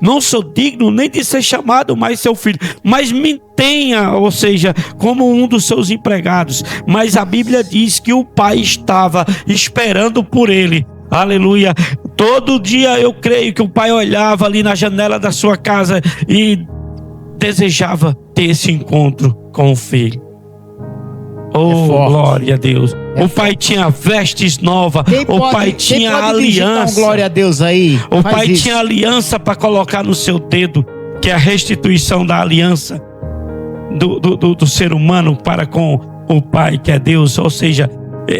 Não sou digno nem de ser chamado mais seu filho, mas me tenha, ou seja, como um dos seus empregados. Mas a Bíblia diz que o pai estava esperando por ele. Aleluia. Todo dia eu creio que o pai olhava ali na janela da sua casa e desejava ter esse encontro com o filho. Oh, glória a Deus. O pai tinha vestes novas. O pai tinha aliança. Glória a Deus aí. O pai tinha aliança para colocar no seu dedo, que é a restituição da aliança do ser humano para com o pai, que é Deus. Ou seja,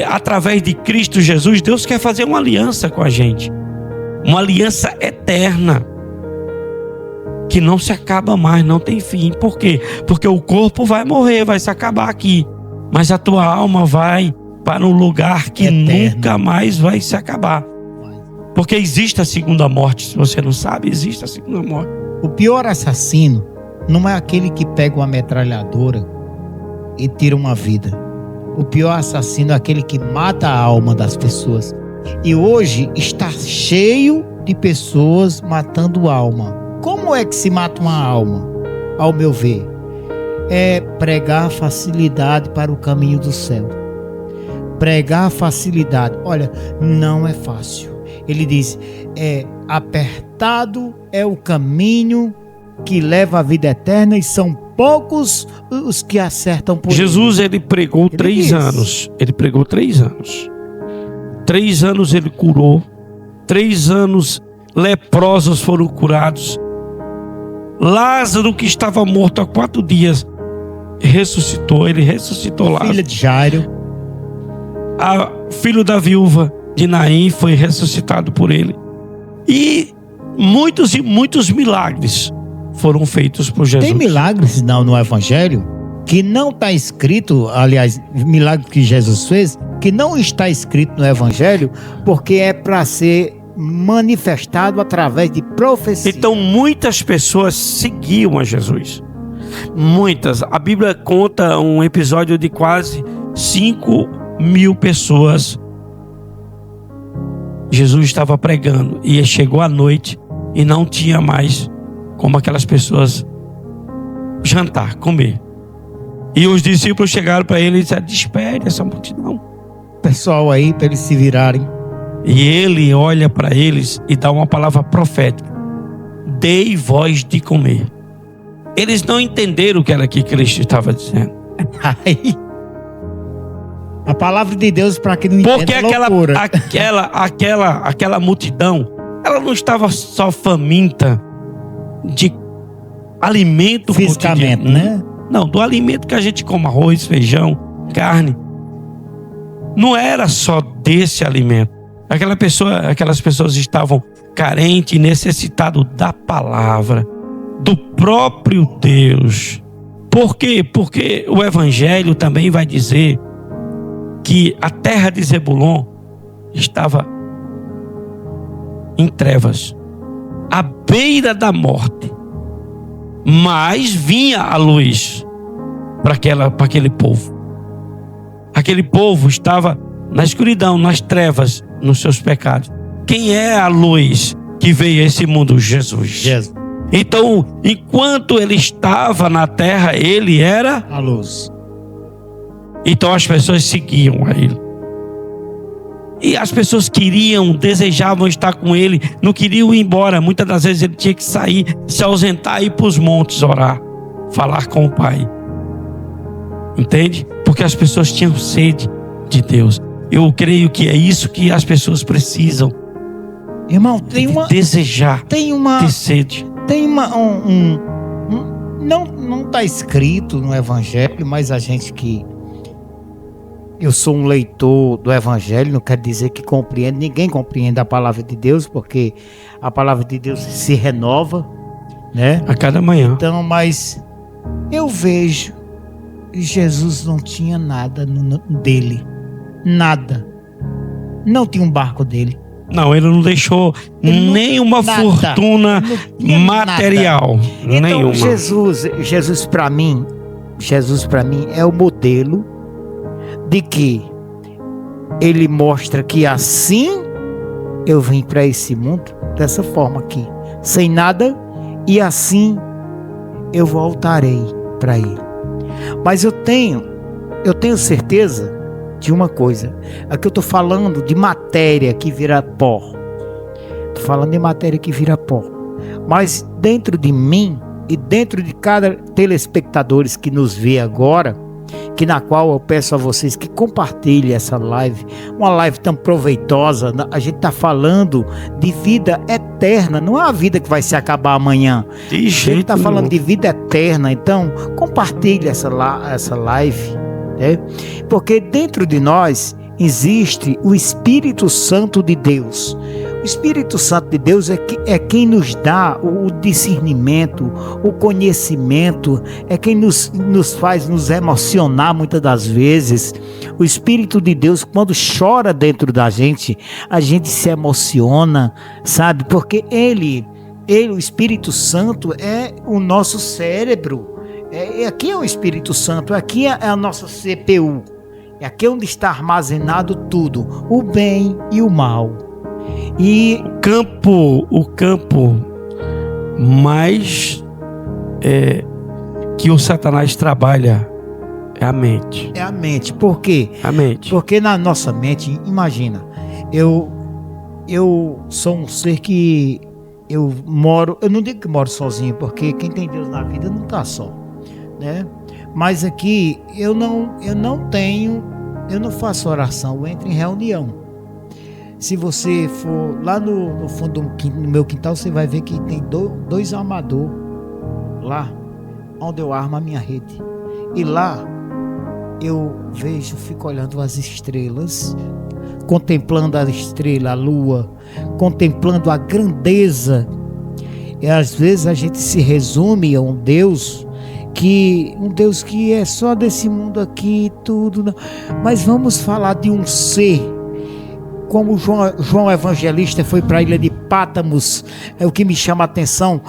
através de Cristo Jesus, Deus quer fazer uma aliança com a gente. Uma aliança eterna. Que não se acaba mais, não tem fim. Por quê? Porque o corpo vai morrer, vai se acabar aqui. Mas a tua alma vai para um lugar que eterno. Nunca mais vai se acabar. Porque existe a segunda morte. Se você não sabe, existe a segunda morte. O pior assassino não é aquele que pega uma metralhadora e tira uma vida. O pior assassino é aquele que mata a alma das pessoas. E hoje está cheio de pessoas matando alma. Como é que se mata uma alma? Ao meu ver, é pregar facilidade para o caminho do céu. Pregar facilidade. Olha, não é fácil. Ele diz, apertado é o caminho que leva à vida eterna e são poucos os que acertam por Jesus, ele pregou 3 anos. Ele pregou 3 anos. 3 anos ele curou. 3 anos leprosos foram curados. Lázaro, que estava morto há 4 dias, ressuscitou. Ele ressuscitou Lázaro. Filho de Jairo. Filho da viúva de Naim foi ressuscitado por ele. E muitos milagres foram feitos por Jesus. Tem milagres no Evangelho que não está escrito, aliás, milagre que Jesus fez, que não está escrito no Evangelho, porque é para ser manifestado através de profecia. Então muitas pessoas seguiam a Jesus. Muitas. A Bíblia conta um episódio de quase 5.000 pessoas. Jesus estava pregando e chegou à noite e não tinha mais como aquelas pessoas jantar, comer. E os discípulos chegaram para ele e disseram: despede essa multidão. Pessoal aí, para eles se virarem. E ele olha para eles e dá uma palavra profética: dei voz de comer. Eles não entenderam o que era que Cristo estava dizendo. Aí, a palavra de Deus, para quem não entende, porque aquela multidão, ela não estava só faminta de alimento fisicamente, né? Não, do alimento que a gente come, arroz, feijão, carne. Não era só desse alimento. Aquelas pessoas estavam carentes e necessitadas da palavra, do próprio Deus. Por quê? Porque o Evangelho também vai dizer que a terra de Zebulon estava em trevas, à beira da morte, mas vinha a luz para aquele povo. Aquele povo estava na escuridão, nas trevas, nos seus pecados. Quem é a luz que veio a esse mundo? Jesus. Então, enquanto ele estava na terra, ele era a luz. Então as pessoas seguiam a ele. E as pessoas desejavam estar com ele, não queriam ir embora. Muitas das vezes ele tinha que sair, se ausentar, ir para os montes orar, falar com o Pai. Entende? Porque as pessoas tinham sede de Deus. Eu creio que é isso que as pessoas precisam. Irmão, desejar, ter sede. Tem não está escrito no Evangelho, mas a gente que... Eu sou um leitor do Evangelho, não quer dizer que compreende. Ninguém compreende a palavra de Deus, porque a palavra de Deus se renova, né? A cada manhã. Então, mas eu vejo que Jesus não tinha nada dele. Nada. Não tinha um barco dele. Não, ele não deixou nenhuma fortuna material. Então, nenhuma. Jesus para mim é o modelo de que ele mostra que assim eu vim para esse mundo, dessa forma aqui, sem nada, e assim eu voltarei para ele. Mas eu tenho certeza de uma coisa. Aqui eu estou falando de matéria que vira pó. Estou falando de matéria que vira pó. Mas dentro de mim e dentro de cada telespectador que nos vê agora, que na qual eu peço a vocês que compartilhem essa live, uma live tão proveitosa. A gente está falando de vida eterna, não é a vida que vai se acabar amanhã. A gente está falando de vida eterna. Então compartilhe essa live, né? Porque dentro de nós existe o Espírito Santo de Deus. O Espírito Santo de Deus é quem nos dá o discernimento, o conhecimento, é quem nos faz nos emocionar muitas das vezes. O Espírito de Deus, quando chora dentro da gente, a gente se emociona, sabe? Porque Ele, o Espírito Santo, é o nosso cérebro. Aqui é o Espírito Santo, aqui é a nossa CPU. Aqui é onde está armazenado tudo, o bem e o mal. E o campo mais que o Satanás trabalha é a mente. É a mente. Por quê? A mente. Porque na nossa mente, imagina, eu sou um ser que eu não digo que moro sozinho, porque quem tem Deus na vida não está só, né? Mas aqui eu não faço oração, eu entro em reunião. Se você for lá no fundo do meu quintal, você vai ver que tem dois armadores lá, onde eu armo a minha rede. E lá eu fico olhando as estrelas, contemplando a estrela, a lua, contemplando a grandeza. E às vezes a gente se resume a um Deus que é só desse mundo aqui e tudo, mas vamos falar de um ser. Como João Evangelista foi para a ilha de Pátamos, é o que me chama a atenção.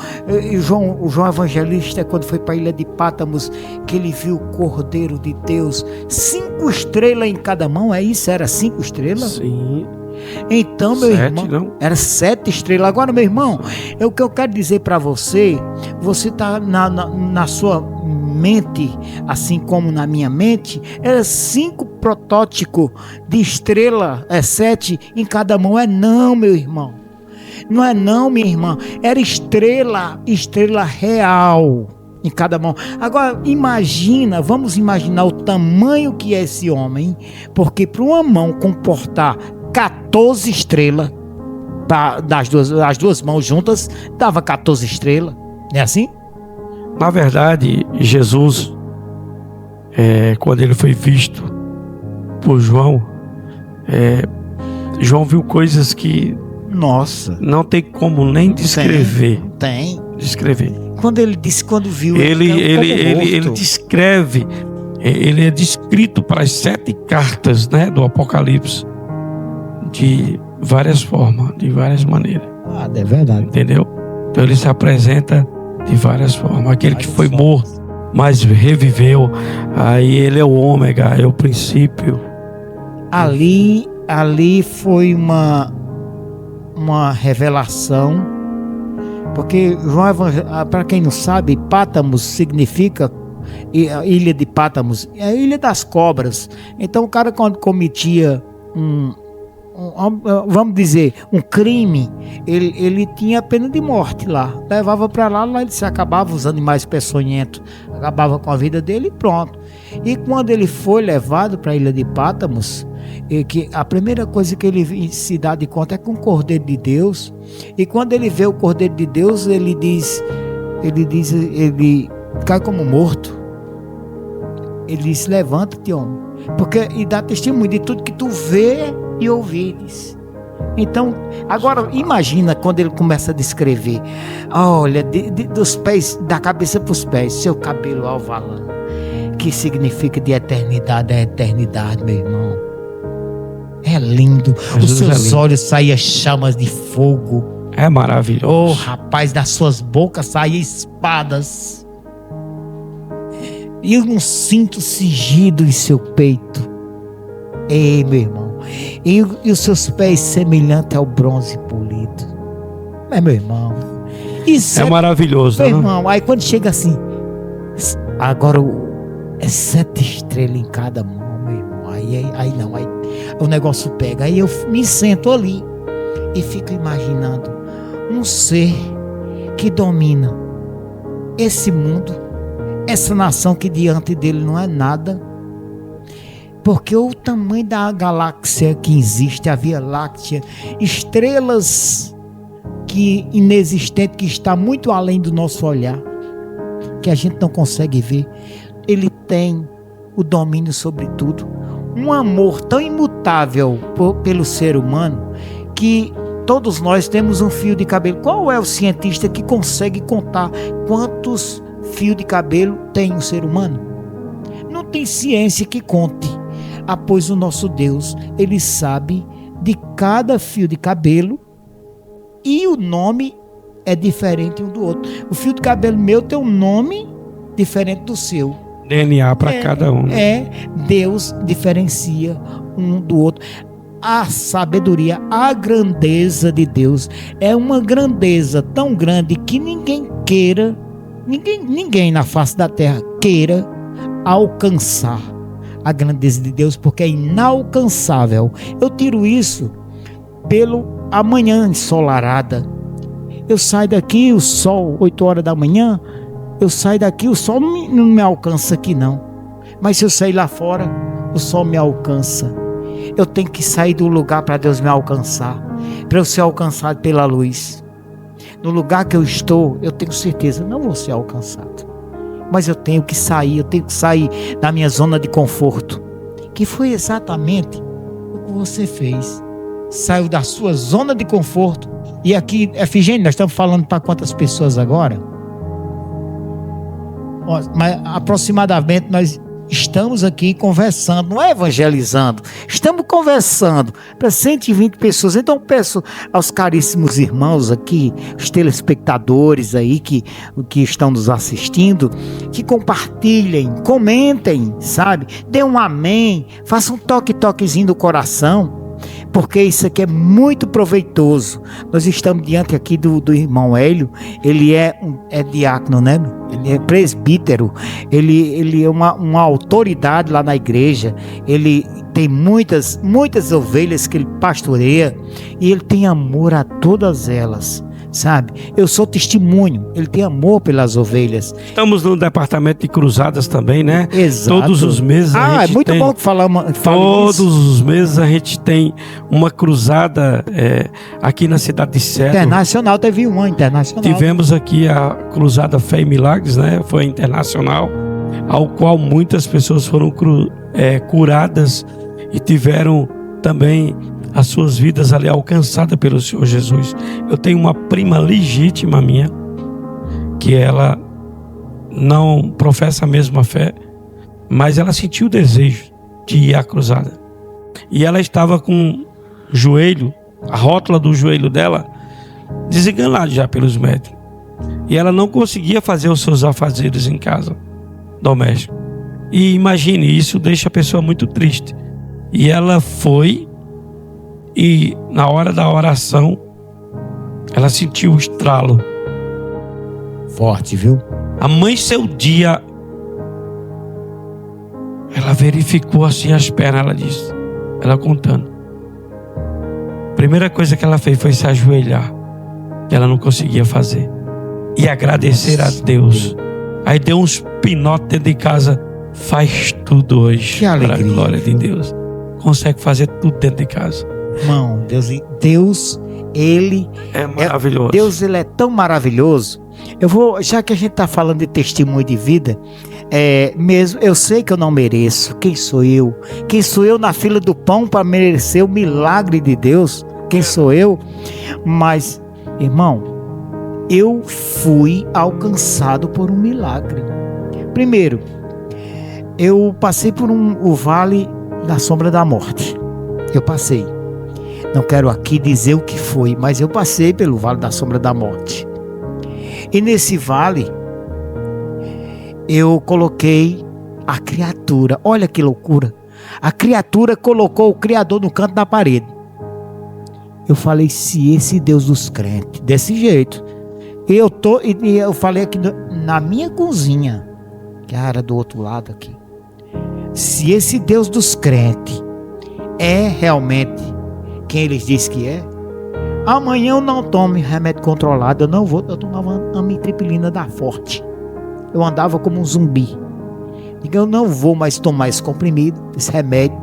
O João Evangelista, quando foi para a ilha de Pátamos, que ele viu o Cordeiro de Deus, 5 estrelas em cada mão, é isso? Era 5 estrelas? Sim. Então, meu irmão, não? Era 7 estrelas. Agora, meu irmão, o que eu quero dizer para você está na sua mente, assim como na minha mente, era 5 protótipos de estrela, 7 em cada mão. Não, meu irmão. Não é não, minha irmã. Era estrela real em cada mão. Agora, vamos imaginar o tamanho que é esse homem, porque para uma mão comportar 14 estrelas, as duas mãos juntas, dava 14 estrelas. Não é assim? Na verdade, Jesus, quando ele foi visto por João, João viu coisas que não tem como nem descrever. Tem. Descrever. Quando viu ele descreve, ele é descrito para as 7 cartas, né, do Apocalipse, de várias formas, de várias maneiras. É verdade. Entendeu? Então ele se apresenta de várias formas. Aquele que foi morto, mas reviveu. Aí ele é o ômega, é o princípio. Ali foi uma revelação. Porque para quem não sabe, Pátamos significa ilha de Pátamos, é a ilha das cobras. Então o cara, quando cometia vamos dizer, um crime, ele tinha pena de morte lá, levava para lá ele se acabava, os animais peçonhentos acabava com a vida dele e pronto. E quando ele foi levado para a ilha de Pátamos, que a primeira coisa que ele se dá de conta é com o Cordeiro de Deus. E quando ele vê o Cordeiro de Deus, ele cai como morto. Ele diz: levanta-te, homem, e dá testemunho de tudo que tu vê e ouvires. Então, agora imagina quando ele começa a descrever: olha, dos pés, da cabeça para os pés, seu cabelo alvalã, que significa de eternidade a eternidade, meu irmão. É lindo. Os seus olhos saíam chamas de fogo. É maravilhoso. Oh, rapaz, das suas bocas saíam espadas. E um cinto cingido em seu peito. Ei, meu irmão. E os seus pés semelhantes ao bronze polido. Meu irmão. Isso é maravilhoso, meu irmão. Aí quando chega assim, agora é 7 estrelas em cada mão, meu irmão. Aí o negócio pega. Aí eu me sento ali e fico imaginando um ser que domina esse mundo, essa nação que diante dele não é nada. Porque o tamanho da galáxia que existe, a Via Láctea, estrelas inexistentes, que está muito além do nosso olhar, que a gente não consegue ver, ele tem o domínio sobre tudo. Um amor tão imutável contável pelo ser humano que todos nós temos um fio de cabelo. Qual é o cientista que consegue contar quantos fios de cabelo tem um ser humano? Não tem ciência que conte. Pois o nosso Deus, ele sabe de cada fio de cabelo e o nome é diferente um do outro. O fio de cabelo meu tem um nome diferente do seu. DNA para cada um. Deus diferencia um do outro. A sabedoria, a grandeza de Deus é uma grandeza tão grande que ninguém na face da terra queira alcançar a grandeza de Deus, porque é inalcançável. Eu tiro isso pelo amanhã ensolarada. Eu saio daqui, o sol, 8 horas da manhã, eu saio daqui, o sol não me alcança aqui não. Mas se eu sair lá fora, o sol me alcança. Eu tenho que sair do lugar para Deus me alcançar, para eu ser alcançado pela luz. No lugar que eu estou, eu tenho certeza, não vou ser alcançado. Mas eu tenho que sair da minha zona de conforto, que foi exatamente o que você fez. Saiu da sua zona de conforto. E aqui, Efigênia, nós estamos falando para quantas pessoas agora? Mas aproximadamente nós estamos aqui conversando, não é evangelizando, estamos conversando para 120 pessoas. Então peço aos caríssimos irmãos aqui, os telespectadores aí que estão nos assistindo, que compartilhem, comentem, sabe? Dê um amém, façam um toquezinho do coração, porque isso aqui é muito proveitoso. Nós estamos diante aqui do irmão Hélio. Ele é diácono, né? Ele é presbítero, ele é uma autoridade lá na igreja. Ele tem muitas ovelhas que ele pastoreia, e ele tem amor a todas elas, sabe? Eu sou testemunho, ele tem amor pelas ovelhas. Estamos no departamento de cruzadas também, né? Exato. Todos os meses a gente é muito tem, bom que todos os meses a gente tem uma cruzada aqui na cidade de Cedro. Internacional, teve uma internacional. Tivemos aqui a cruzada Fé e Milagres, né? Foi internacional, ao qual muitas pessoas foram curadas e tiveram também as suas vidas ali alcançadas pelo Senhor Jesus. Eu tenho uma prima legítima minha, que ela não professa a mesma fé, mas ela sentiu o desejo de ir à cruzada. E ela estava com o joelho, a rótula do joelho dela, desenganada já pelos médicos. E ela não conseguia fazer os seus afazeres em casa, doméstico. E imagine, isso deixa a pessoa muito triste. E ela foi, e na hora da oração, ela sentiu o estralo. Forte, viu? Amanheceu o dia, ela verificou assim as pernas, ela disse, ela contando. A primeira coisa que ela fez foi se ajoelhar, que ela não conseguia fazer, e agradecer a Deus. Aí deu uns pinotes dentro de casa, faz tudo hoje. Que alegria, para a glória de Deus. Consegue fazer tudo dentro de casa. Irmão, Deus, ele é maravilhoso. Deus, ele é tão maravilhoso. Já que a gente está falando de testemunho de vida, mesmo eu sei que eu não mereço. Quem sou eu? Quem sou eu na fila do pão para merecer o milagre de Deus? Quem sou eu? Mas, irmão, eu fui alcançado por um milagre. Primeiro, eu passei por o vale da sombra da morte. Eu passei. Não quero aqui dizer o que foi, mas eu passei pelo vale da sombra da morte. E nesse vale, eu coloquei a criatura. Olha que loucura. A criatura colocou o Criador no canto da parede. Eu falei, se esse Deus dos crentes, desse jeito. E eu falei aqui na minha cozinha, que era do outro lado aqui. Se esse Deus dos crentes é realmente quem eles dizem que é, amanhã eu não tomo remédio controlado, eu tomava amitriptilina da Forte. Eu andava como um zumbi. Eu não vou mais tomar esse comprimido, esse remédio.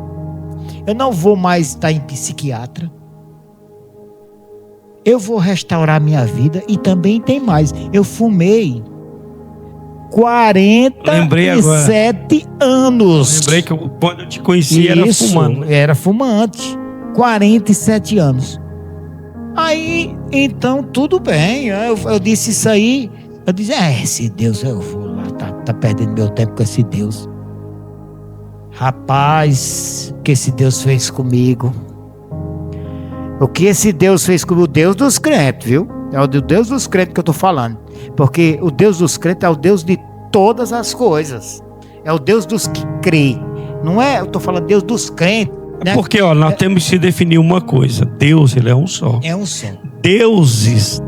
Eu não vou mais estar em psiquiatra. Eu vou restaurar minha vida. E também tem mais. Eu fumei 47 anos. Lembrei que quando eu te conheci era fumando. Era fumante. 47 anos. Aí, então, tudo bem. Eu disse isso aí. Eu disse, esse Deus, eu vou lá. Tá perdendo meu tempo com esse Deus. Rapaz, o que esse Deus fez comigo? O que esse Deus fez comigo? O Deus dos crentes, viu? É o Deus dos crentes que eu tô falando. Porque o Deus dos crentes é o Deus de todas as coisas. É o Deus dos que crê. Não é, eu tô falando Deus dos crentes. Né? Porque, nós temos que definir uma coisa. Deus, ele é um só. É um só. Deuses,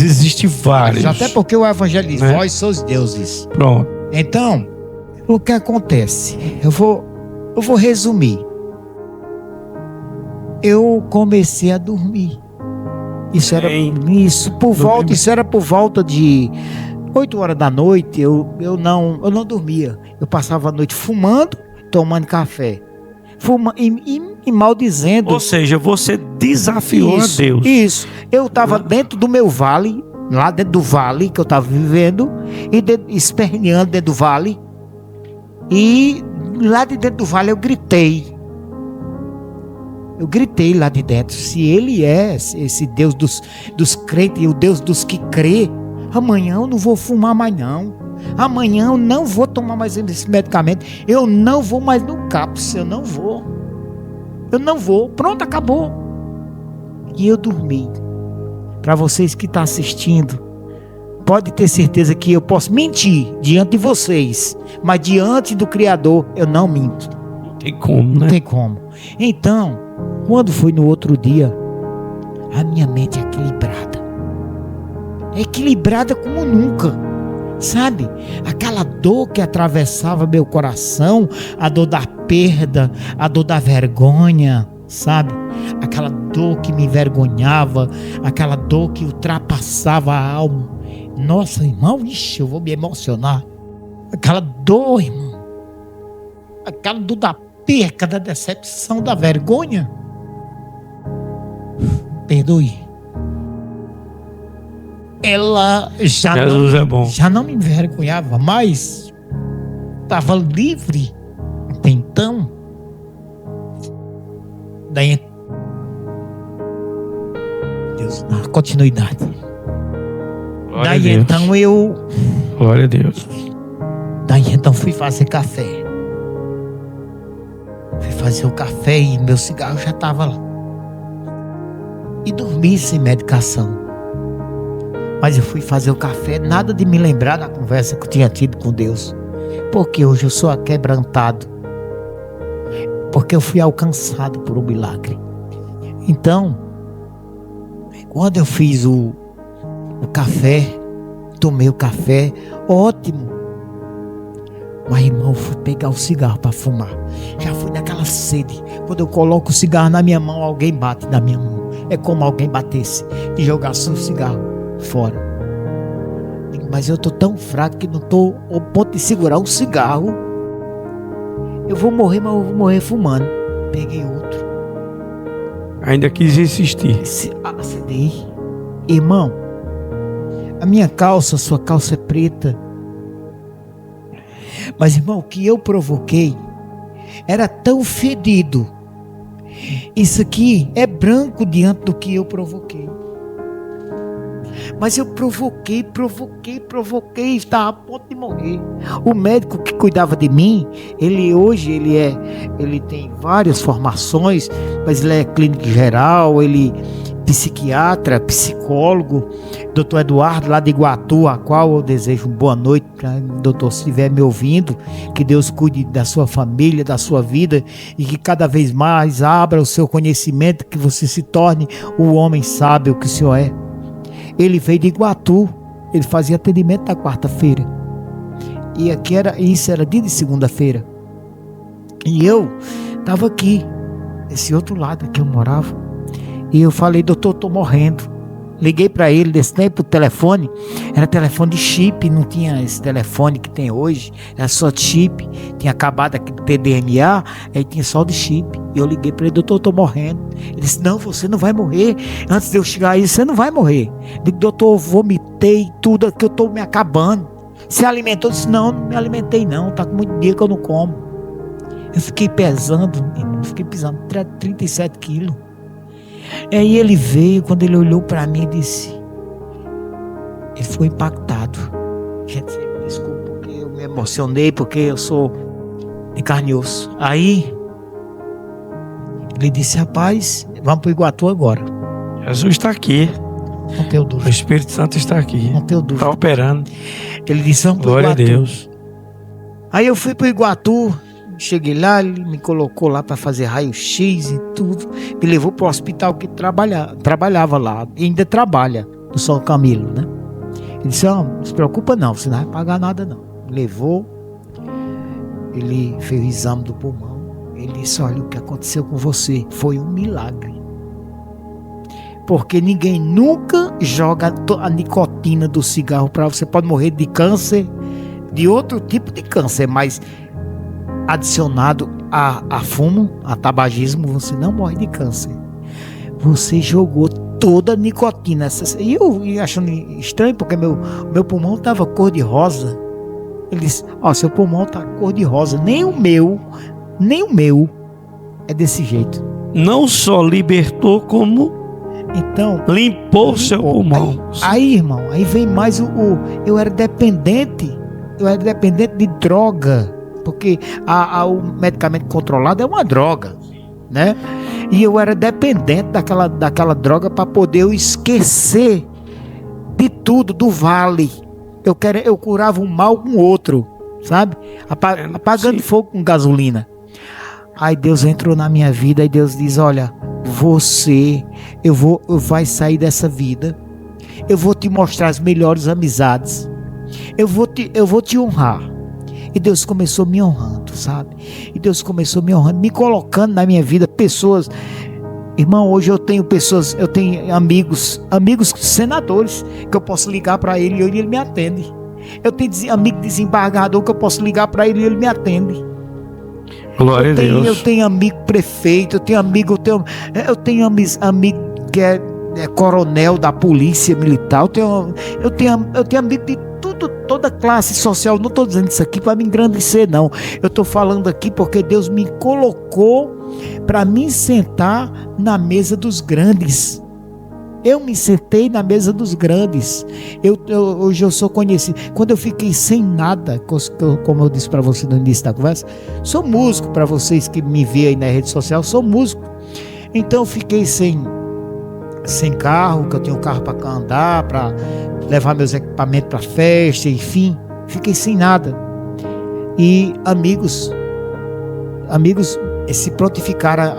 existem vários. Até porque o evangelho diz, vós sois deuses. Pronto. Então, o que acontece? Eu vou resumir. Eu comecei a dormir. Isso era por volta de 8 horas da noite. Eu não dormia. Eu passava a noite fumando, tomando café, e maldizendo. Ou seja, você desafiou a Deus. Isso. Eu estava dentro do meu vale, lá dentro do vale que eu estava vivendo, e esperneando dentro do vale. E lá de dentro do vale eu gritei. Eu gritei lá de dentro. Se ele é esse Deus dos crentes, o Deus dos que crê, amanhã eu não vou fumar mais não. Amanhã eu não vou tomar mais esse medicamento. Eu não vou mais no CAPS. Eu não vou. Pronto, acabou. E eu dormi. Para vocês que estão assistindo, pode ter certeza que eu posso mentir diante de vocês, mas diante do Criador eu não minto. Não tem como, né? Não tem como. Então, quando foi no outro dia, a minha mente é equilibrada como nunca. Sabe, aquela dor que atravessava meu coração, a dor da perda, a dor da vergonha, sabe? Aquela dor que me envergonhava, aquela dor que ultrapassava a alma. Nossa, irmão, eu vou me emocionar. Aquela dor, irmão. Aquela dor da perca, da decepção, da vergonha. Perdoe. Ela já não me envergonhava mais, estava livre até então. Daí, Deus, na continuidade. Glória daí então glória a Deus. Daí então fui fazer café. Fui fazer o café e meu cigarro já estava lá. E dormi sem medicação. Mas eu fui fazer o café, nada de me lembrar da conversa que eu tinha tido com Deus. Porque hoje eu sou aquebrantado. Porque eu fui alcançado por um milagre. Então, quando eu fiz o café, tomei o café, ótimo. Mas, irmão, eu fui pegar o cigarro para fumar. Já fui naquela sede. Quando eu coloco o cigarro na minha mão, alguém bate na minha mão. É como alguém batesse e jogasse o cigarro fora. Mas eu tô tão fraco que não tô ao ponto de segurar um cigarro. Eu vou morrer, mas eu vou morrer fumando. Peguei outro. Ainda quis insistir. Acendei. Irmão, a minha calça, a sua calça é preta. Mas, irmão, o que eu provoquei era tão fedido. Isso aqui é branco diante do que eu provoquei. Mas eu provoquei, estava a ponto de morrer. O médico que cuidava de mim, ele tem várias formações, mas ele é clínico geral, ele psiquiatra, psicólogo, doutor Eduardo lá de Iguatu, a qual eu desejo uma boa noite, doutor, se estiver me ouvindo, que Deus cuide da sua família, da sua vida, e que cada vez mais abra o seu conhecimento, que você se torne o homem sábio que o Senhor é. Ele veio de Iguatu, ele fazia atendimento na quarta-feira. E isso era dia de segunda-feira. E eu estava aqui, esse outro lado que eu morava. E eu falei, doutor, estou morrendo. Liguei para ele desse tempo, o telefone era telefone de chip, não tinha esse telefone que tem hoje, era só de chip, tinha acabado aqui de TDMA, aí tinha só de chip. E eu liguei para ele: doutor, eu tô morrendo. Ele disse: não, você não vai morrer, antes de eu chegar aí, você não vai morrer. Eu digo: doutor, eu vomitei tudo aqui, eu tô me acabando. Se alimentou? Eu disse: não, não me alimentei não, tá com muito dia que eu não como. Eu fiquei pesando, fiquei pesando 37 quilos. Aí ele veio, quando ele olhou para mim, disse, ele foi impactado. Gente, desculpa, porque eu me emocionei, porque eu sou de carne e osso. Aí ele disse: rapaz, vamos para o Iguatu agora. Jesus está aqui. Não tenho dúvida. O Espírito Santo está aqui. Não tenho dúvida. Está operando. Ele disse: vamos para o Glória Iguatu. a Deus. Aí eu fui para o Iguatu. Cheguei lá, ele me colocou lá para fazer raio-x e tudo. Me levou para o hospital que trabalhava lá. E ainda trabalha, no São Camilo, né? Ele disse: não se preocupa não, você não vai pagar nada não. Me levou, ele fez o exame do pulmão. Ele disse: olha, o que aconteceu com você foi um milagre. Porque ninguém nunca joga a nicotina do cigarro para você. Pode morrer de câncer, de outro tipo de câncer, mas adicionado a fumo, a tabagismo, você não morre de câncer. Você jogou toda a nicotina. E eu achando estranho, porque meu pulmão estava cor de rosa. Ele disse: ó, seu pulmão está cor de rosa. Nem o meu é desse jeito. Não só libertou, como então limpou seu pulmão. Aí, irmão, aí vem mais eu era dependente de droga. Porque o medicamento controlado é uma droga, né? E eu era dependente daquela droga para poder eu esquecer de tudo, do vale. Eu curava um mal com outro, sabe? Apagando fogo com gasolina. Aí Deus entrou na minha vida e Deus diz: olha, vai sair dessa vida. Eu vou te mostrar as melhores amizades. Eu vou te honrar. E Deus começou me honrando, sabe? E Deus começou me honrando, me colocando na minha vida pessoas. Irmão, hoje eu tenho amigos senadores, que eu posso ligar para ele e ele me atende. Eu tenho amigo desembargador que eu posso ligar para ele e ele me atende. Glória a Deus. Eu tenho amigo prefeito, eu tenho amigo que é coronel da polícia militar. Eu tenho amigo de toda classe social. Não estou dizendo isso aqui para me engrandecer, não. Eu estou falando aqui porque Deus me colocou para me sentar na mesa dos grandes. Eu me sentei na mesa dos grandes. Hoje eu sou conhecido. Quando eu fiquei sem nada, como eu disse para você no início da conversa, sou músico. Para vocês que me veem aí na rede social, sou músico. Então eu fiquei sem carro, que eu tenho um carro para andar, para levar meus equipamentos para festa, enfim, fiquei sem nada. E amigos se prontificaram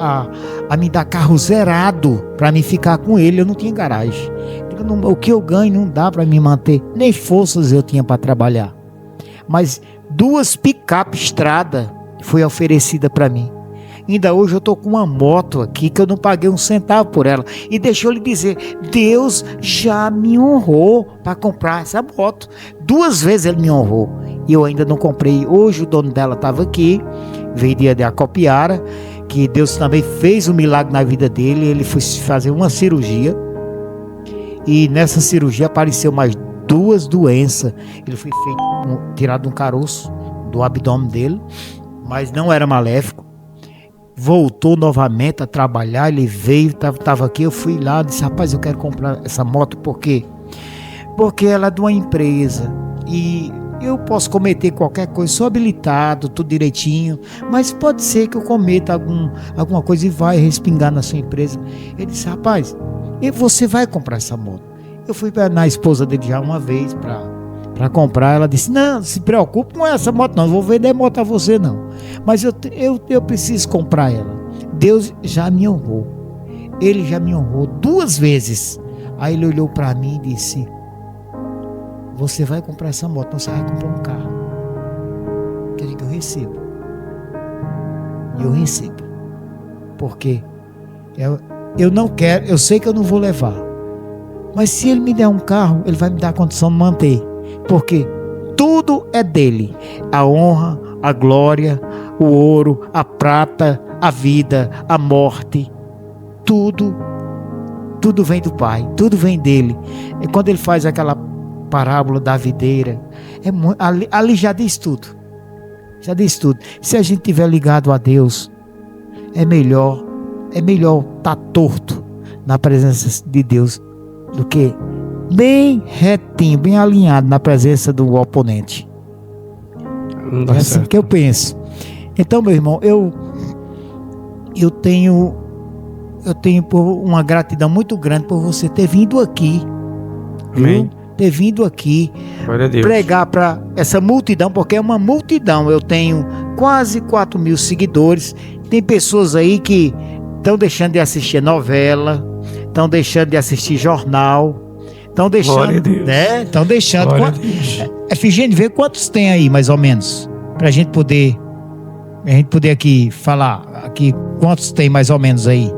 a me dar carro zerado para me ficar com ele. Eu não tinha garagem. O que eu ganho não dá para me manter, nem forças eu tinha para trabalhar. Mas 2 picape estrada foi oferecida para mim. Ainda hoje eu estou com uma moto aqui que eu não paguei um centavo por ela. E deixa eu lhe dizer, Deus já me honrou para comprar essa moto. 2 vezes ele me honrou. E eu ainda não comprei. Hoje o dono dela estava aqui, veio de Acopiara, que Deus também fez um milagre na vida dele. Ele foi fazer uma cirurgia. E nessa cirurgia apareceu mais 2 doenças. Ele foi tirado um caroço do abdômen dele, mas não era maléfico. Voltou novamente a trabalhar, ele veio, estava aqui, eu fui lá, disse: rapaz, eu quero comprar essa moto, por quê? Porque ela é de uma empresa e eu posso cometer qualquer coisa, sou habilitado, tudo direitinho, mas pode ser que eu cometa alguma coisa e vai respingar na sua empresa. Ele disse: rapaz, você vai comprar essa moto? Eu fui na esposa dele já uma vez para comprar. Ela disse: não se preocupe com essa moto não, vou vender moto a você não, mas eu preciso comprar ela. Deus já me honrou, ele já me honrou 2 vezes. Aí ele olhou para mim e disse: você vai comprar essa moto, não, você vai comprar um carro. Eu digo: eu recebo. E eu recebo, porque eu não quero, eu sei que eu não vou levar, Mas se Ele me der um carro, Ele vai me dar a condição de manter. Porque tudo é dele. A honra, a glória, o ouro, a prata, a vida, a morte. Tudo vem do Pai. Tudo vem dele. E quando Ele faz aquela parábola da videira, ali já diz tudo. Já diz tudo. Se a gente estiver ligado a Deus, é melhor estar torto na presença de Deus do que bem retinho, bem alinhado na presença do oponente. É assim que eu penso. Então, meu irmão, eu tenho uma gratidão muito grande por você ter vindo aqui. Amém. Viu? Ter vindo aqui pregar para essa multidão, porque é uma multidão. Eu tenho quase 4.000 seguidores. Tem pessoas aí que estão deixando de assistir novela, estão deixando de assistir jornal, estão deixando, né? Estão deixando. Efigênio, vê quantos tem aí, mais ou menos, para a gente poder aqui falar aqui quantos tem mais ou menos aí.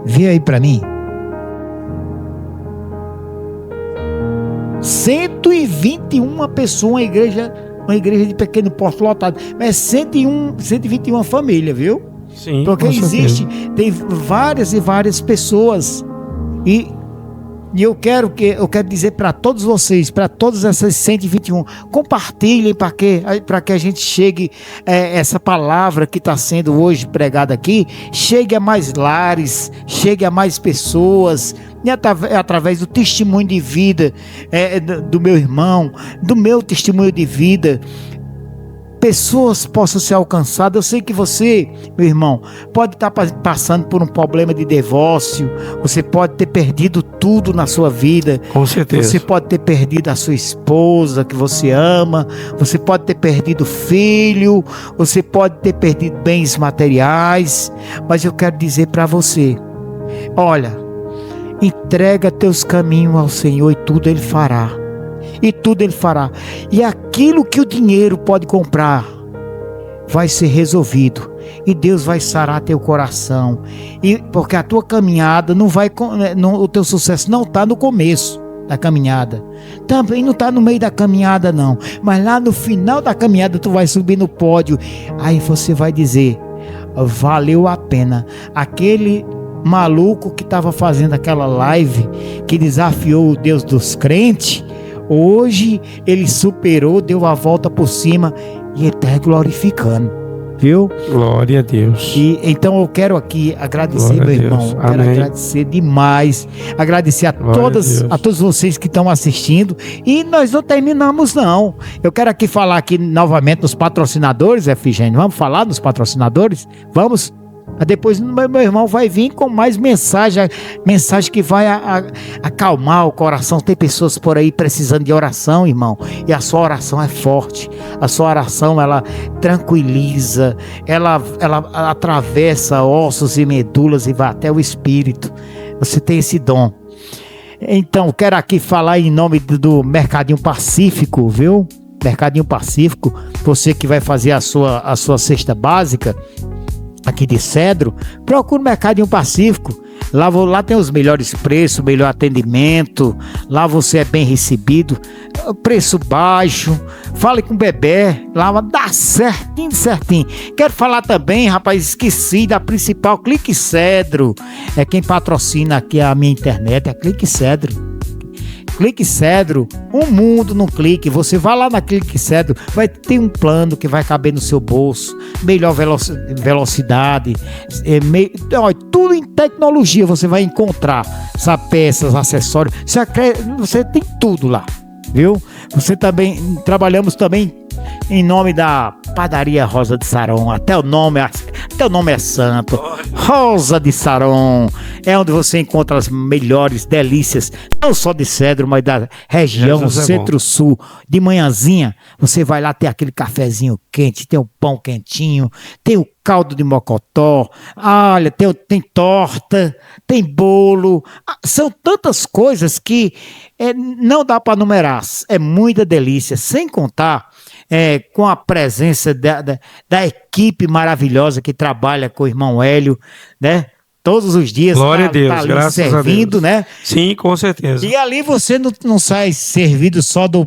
Vê aí para mim. 121 pessoas, uma igreja de pequeno porte lotado, mas 121 famílias, viu? Sim, porque existe, tem várias e várias pessoas, e eu quero dizer para todos vocês, para todas essas 121, compartilhem para que a gente chegue, essa palavra que está sendo hoje pregada aqui, chegue a mais lares, chegue a mais pessoas, e através do testemunho de vida do meu irmão, do meu testemunho de vida, pessoas possam ser alcançadas. Eu sei que você, meu irmão, pode estar passando por um problema de divórcio, você pode ter perdido tudo na sua vida. Com certeza. Você pode ter perdido a sua esposa que você ama, você pode ter perdido filho, você pode ter perdido bens materiais, mas eu quero dizer para você, olha, entrega teus caminhos ao Senhor e tudo Ele fará. E tudo Ele fará. E aquilo que o dinheiro pode comprar vai ser resolvido. E Deus vai sarar teu coração. E porque a tua caminhada o teu sucesso não está no começo da caminhada. Também não está no meio da caminhada, não. Mas lá no final da caminhada tu vai subir no pódio. Aí você vai dizer: valeu a pena. Aquele maluco que estava fazendo aquela live, que desafiou o Deus dos crentes, hoje ele superou, deu a volta por cima e está glorificando, viu? Glória a Deus. E então eu quero aqui agradecer, meu irmão. Quero agradecer demais. Agradecer a todos vocês que estão assistindo. E nós não terminamos, não. Eu quero aqui falar aqui novamente dos patrocinadores, Efigênio. Vamos falar dos patrocinadores? Vamos? Depois meu irmão vai vir com mais mensagem que vai acalmar o coração. Tem pessoas por aí precisando de oração, irmão, e a sua oração é forte. A sua oração, ela tranquiliza, ela atravessa ossos e medulas e vai até o espírito. Você tem esse dom. Então, quero aqui falar em nome do Mercadinho Pacífico, viu? Mercadinho Pacífico, você que vai fazer a sua cesta básica aqui de Cedro, procura o Mercadinho Pacífico. Lá tem os melhores preços, melhor atendimento. Lá você é bem recebido, preço baixo. Fale com o Bebé, lá dá certinho. Quero falar também, rapaz, esqueci da principal, Clique Cedro. É quem patrocina aqui a minha internet, é Clique Cedro. Clique Cedro, um mundo no clique. Você vai lá na Clique Cedro, vai ter um plano que vai caber no seu bolso, melhor velocidade, tudo em tecnologia você vai encontrar, sabe, peças, acessórios, você tem tudo lá, viu? Trabalhamos também em nome da Padaria Rosa de Saron. Até o nome é santo. Rosa de Saron é onde você encontra as melhores delícias, não só de Cedro, mas da região Centro-Sul. De manhãzinha, você vai lá ter aquele cafezinho quente, tem o pão quentinho, tem o caldo de mocotó, olha, tem torta, tem bolo. São tantas coisas que não dá para numerar. É muita delícia, sem contar com a presença da equipe maravilhosa que trabalha com o irmão Hélio, né? todos os dias. Glória a Deus, ali graças servindo, a Deus. né? Sim, com certeza. E ali você não sai servido só do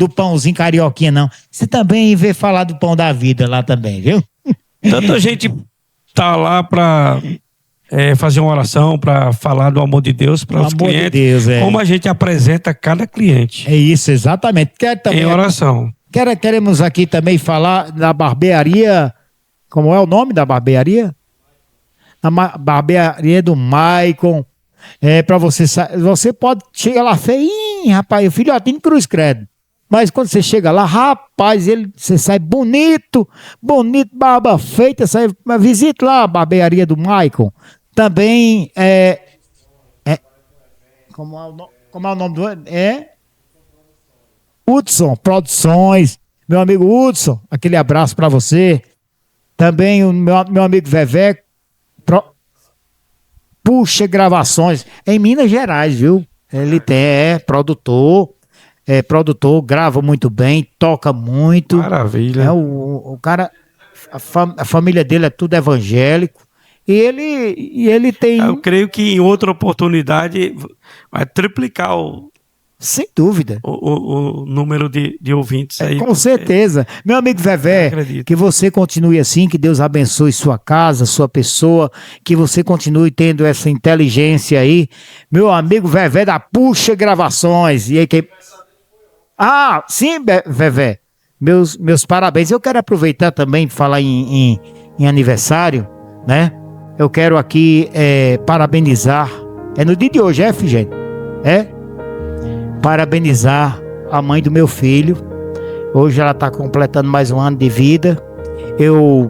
pãozinho carioquinha, não. Você também vê falar do pão da vida lá também, viu? Tanta gente tá lá para fazer uma oração, para falar do amor de Deus para os clientes. De Deus, como a gente apresenta cada cliente. É isso, exatamente. Em oração. Queremos aqui também falar da barbearia. Como é o nome da barbearia? A barbearia do Maicon. Para você pode chegar lá feinho, rapaz, o filhotinho cruz credo. Mas quando você chega lá, rapaz, você sai bonito, barba feita, visite lá a barbearia do Maicon. Também como é o nome do... Hudson Produções, meu amigo Hudson, aquele abraço para você. Também o meu amigo Vevé, Puxa Gravações, em Minas Gerais, viu? Ele produtor, grava muito bem, toca muito. Maravilha. O cara, a família dele é tudo evangélico. E ele tem... Eu creio que em outra oportunidade vai triplicar sem dúvida. O número de ouvintes aí. Com certeza. Meu amigo Vevé, que você continue assim, que Deus abençoe sua casa, sua pessoa, que você continue tendo essa inteligência aí. Meu amigo Vevé da Puxa Gravações. E aí, sim, Vevé. Meus parabéns. Eu quero aproveitar também de falar em aniversário, né? Eu quero aqui parabenizar. É no dia de hoje, Efigênio? Parabenizar a mãe do meu filho. Hoje ela está completando mais um ano de vida.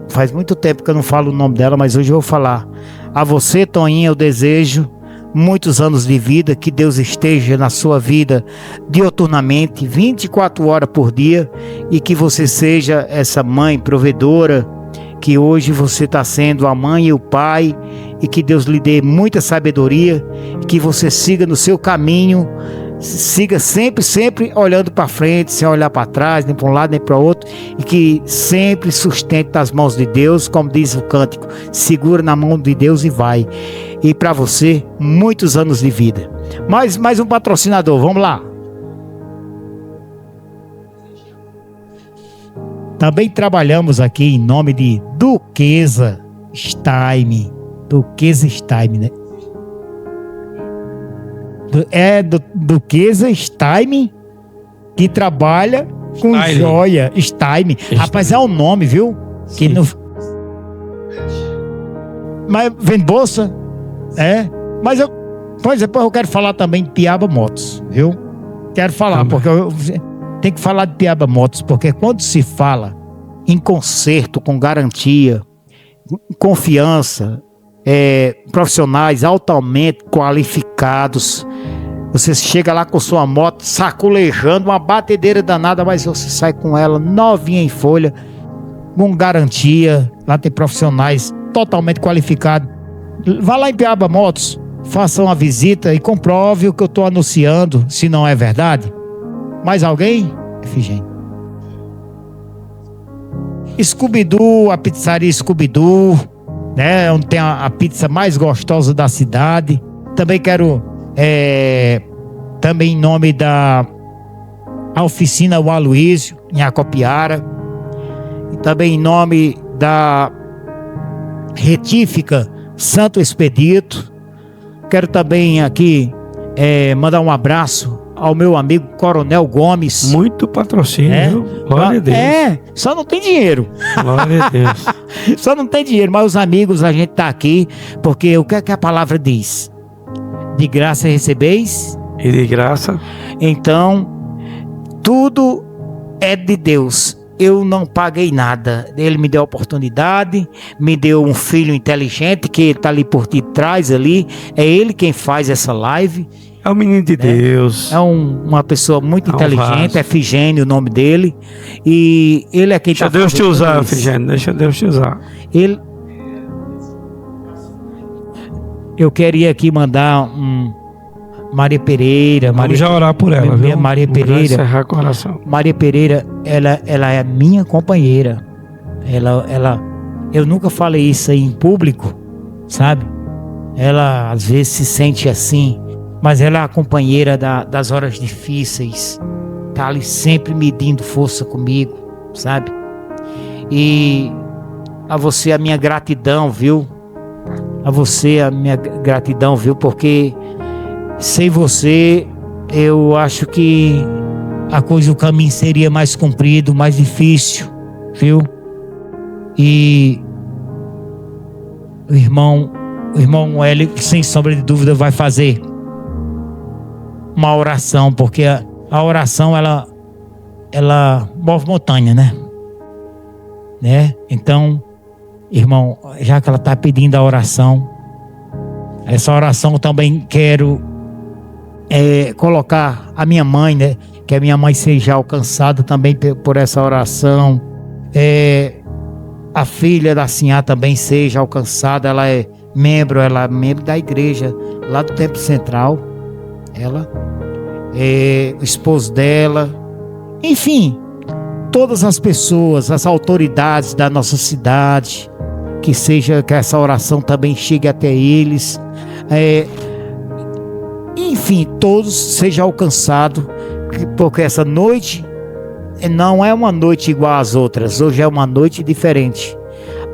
Faz muito tempo que eu não falo o nome dela, mas hoje eu vou falar. A você, Toninha, eu desejo muitos anos de vida, que Deus esteja na sua vida dioturnamente, 24 horas por dia, e que você seja essa mãe provedora, que hoje você está sendo a mãe e o pai, e que Deus lhe dê muita sabedoria, que você siga no seu caminho, siga sempre olhando para frente, sem olhar para trás, nem para um lado nem para o outro, e que sempre sustente nas mãos de Deus, como diz o cântico, segura na mão de Deus e vai. E para você, muitos anos de vida. Mais um patrocinador, vamos lá. Também trabalhamos aqui em nome de Duquesa Stein. Duquesa Stein, né? Duquesa Stein, que trabalha com joia. Stein. Rapaz, é um nome, viu? Que não... Mas vende bolsa? Mas depois eu quero falar também de Piaba Motos, viu? Quero falar, porque tem que falar de Piaba Motos, porque quando se fala em conserto com garantia, confiança, profissionais altamente qualificados, você chega lá com sua moto saculejando, uma batedeira danada, mas você sai com ela novinha em folha, com garantia. Lá tem profissionais totalmente qualificados. Vá lá em Piaba Motos, faça uma visita e comprove o que eu estou anunciando, se não é verdade. Mais alguém? Efigênio. Scooby-Doo, a pizzaria Scooby-Doo, né? Onde tem a pizza mais gostosa da cidade. Também quero, também em nome da oficina O Aloísio, em Acopiara. E também em nome da retífica Santo Expedito. Quero também aqui mandar um abraço ao meu amigo Coronel Gomes. Muito patrocínio, glória a Deus. Só não tem dinheiro. Glória a Deus. Só não tem dinheiro, mas os amigos, a gente tá aqui, porque o que é que a palavra diz? De graça recebeis? E de graça? Então, tudo é de Deus. Eu não paguei nada. Ele me deu a oportunidade, me deu um filho inteligente, que está ali por trás ali. É ele quem faz essa live. É um menino de Deus. É uma pessoa muito inteligente, é Efigênio o nome dele. E ele é quem está fazendo. Deixa Deus te usar, Efigênio. Deixa Deus te usar. Eu queria aqui mandar Maria Pereira. Vamos já orar por ela, viu? Maria Pereira. Encerrar o coração. Maria Pereira, ela é minha companheira. Eu nunca falei isso aí em público, sabe? ela às vezes se sente assim, mas ela é a companheira das horas difíceis, tá ali sempre medindo força comigo, sabe? E a você a minha gratidão, viu? A você a minha gratidão, viu? Porque sem você eu acho que o caminho seria mais comprido, mais difícil, viu? E o irmão Hélio, sem sombra de dúvida, vai fazer uma oração, porque a oração ela move montanha, né? Então, irmão, já que ela está pedindo a oração, essa oração eu também quero colocar a minha mãe, né? Que a minha mãe seja alcançada também por essa oração. A filha da Sinhá também seja alcançada. Ela é membro da igreja lá do Templo Central. O esposo dela, enfim, todas as pessoas, as autoridades da nossa cidade, que essa oração também chegue até eles. Enfim, todos sejam alcançados, porque essa noite não é uma noite igual às outras. Hoje é uma noite diferente.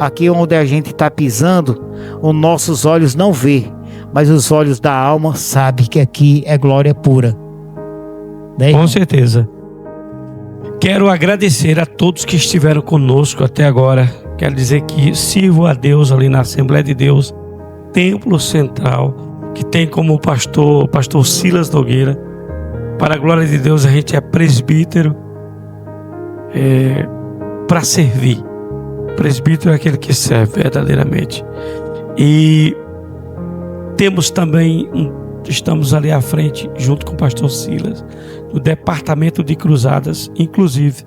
Aqui onde a gente está pisando, os nossos olhos não vê, mas os olhos da alma sabem que aqui é glória pura. Né? Com certeza. Quero agradecer a todos que estiveram conosco até agora. Quero dizer que sirvo a Deus ali na Assembleia de Deus, Templo Central, que tem como pastor Silas Nogueira. Para a glória de Deus, a gente é presbítero para servir. Presbítero é aquele que serve verdadeiramente. E temos também, estamos ali à frente, junto com o pastor Silas, no departamento de cruzadas. Inclusive,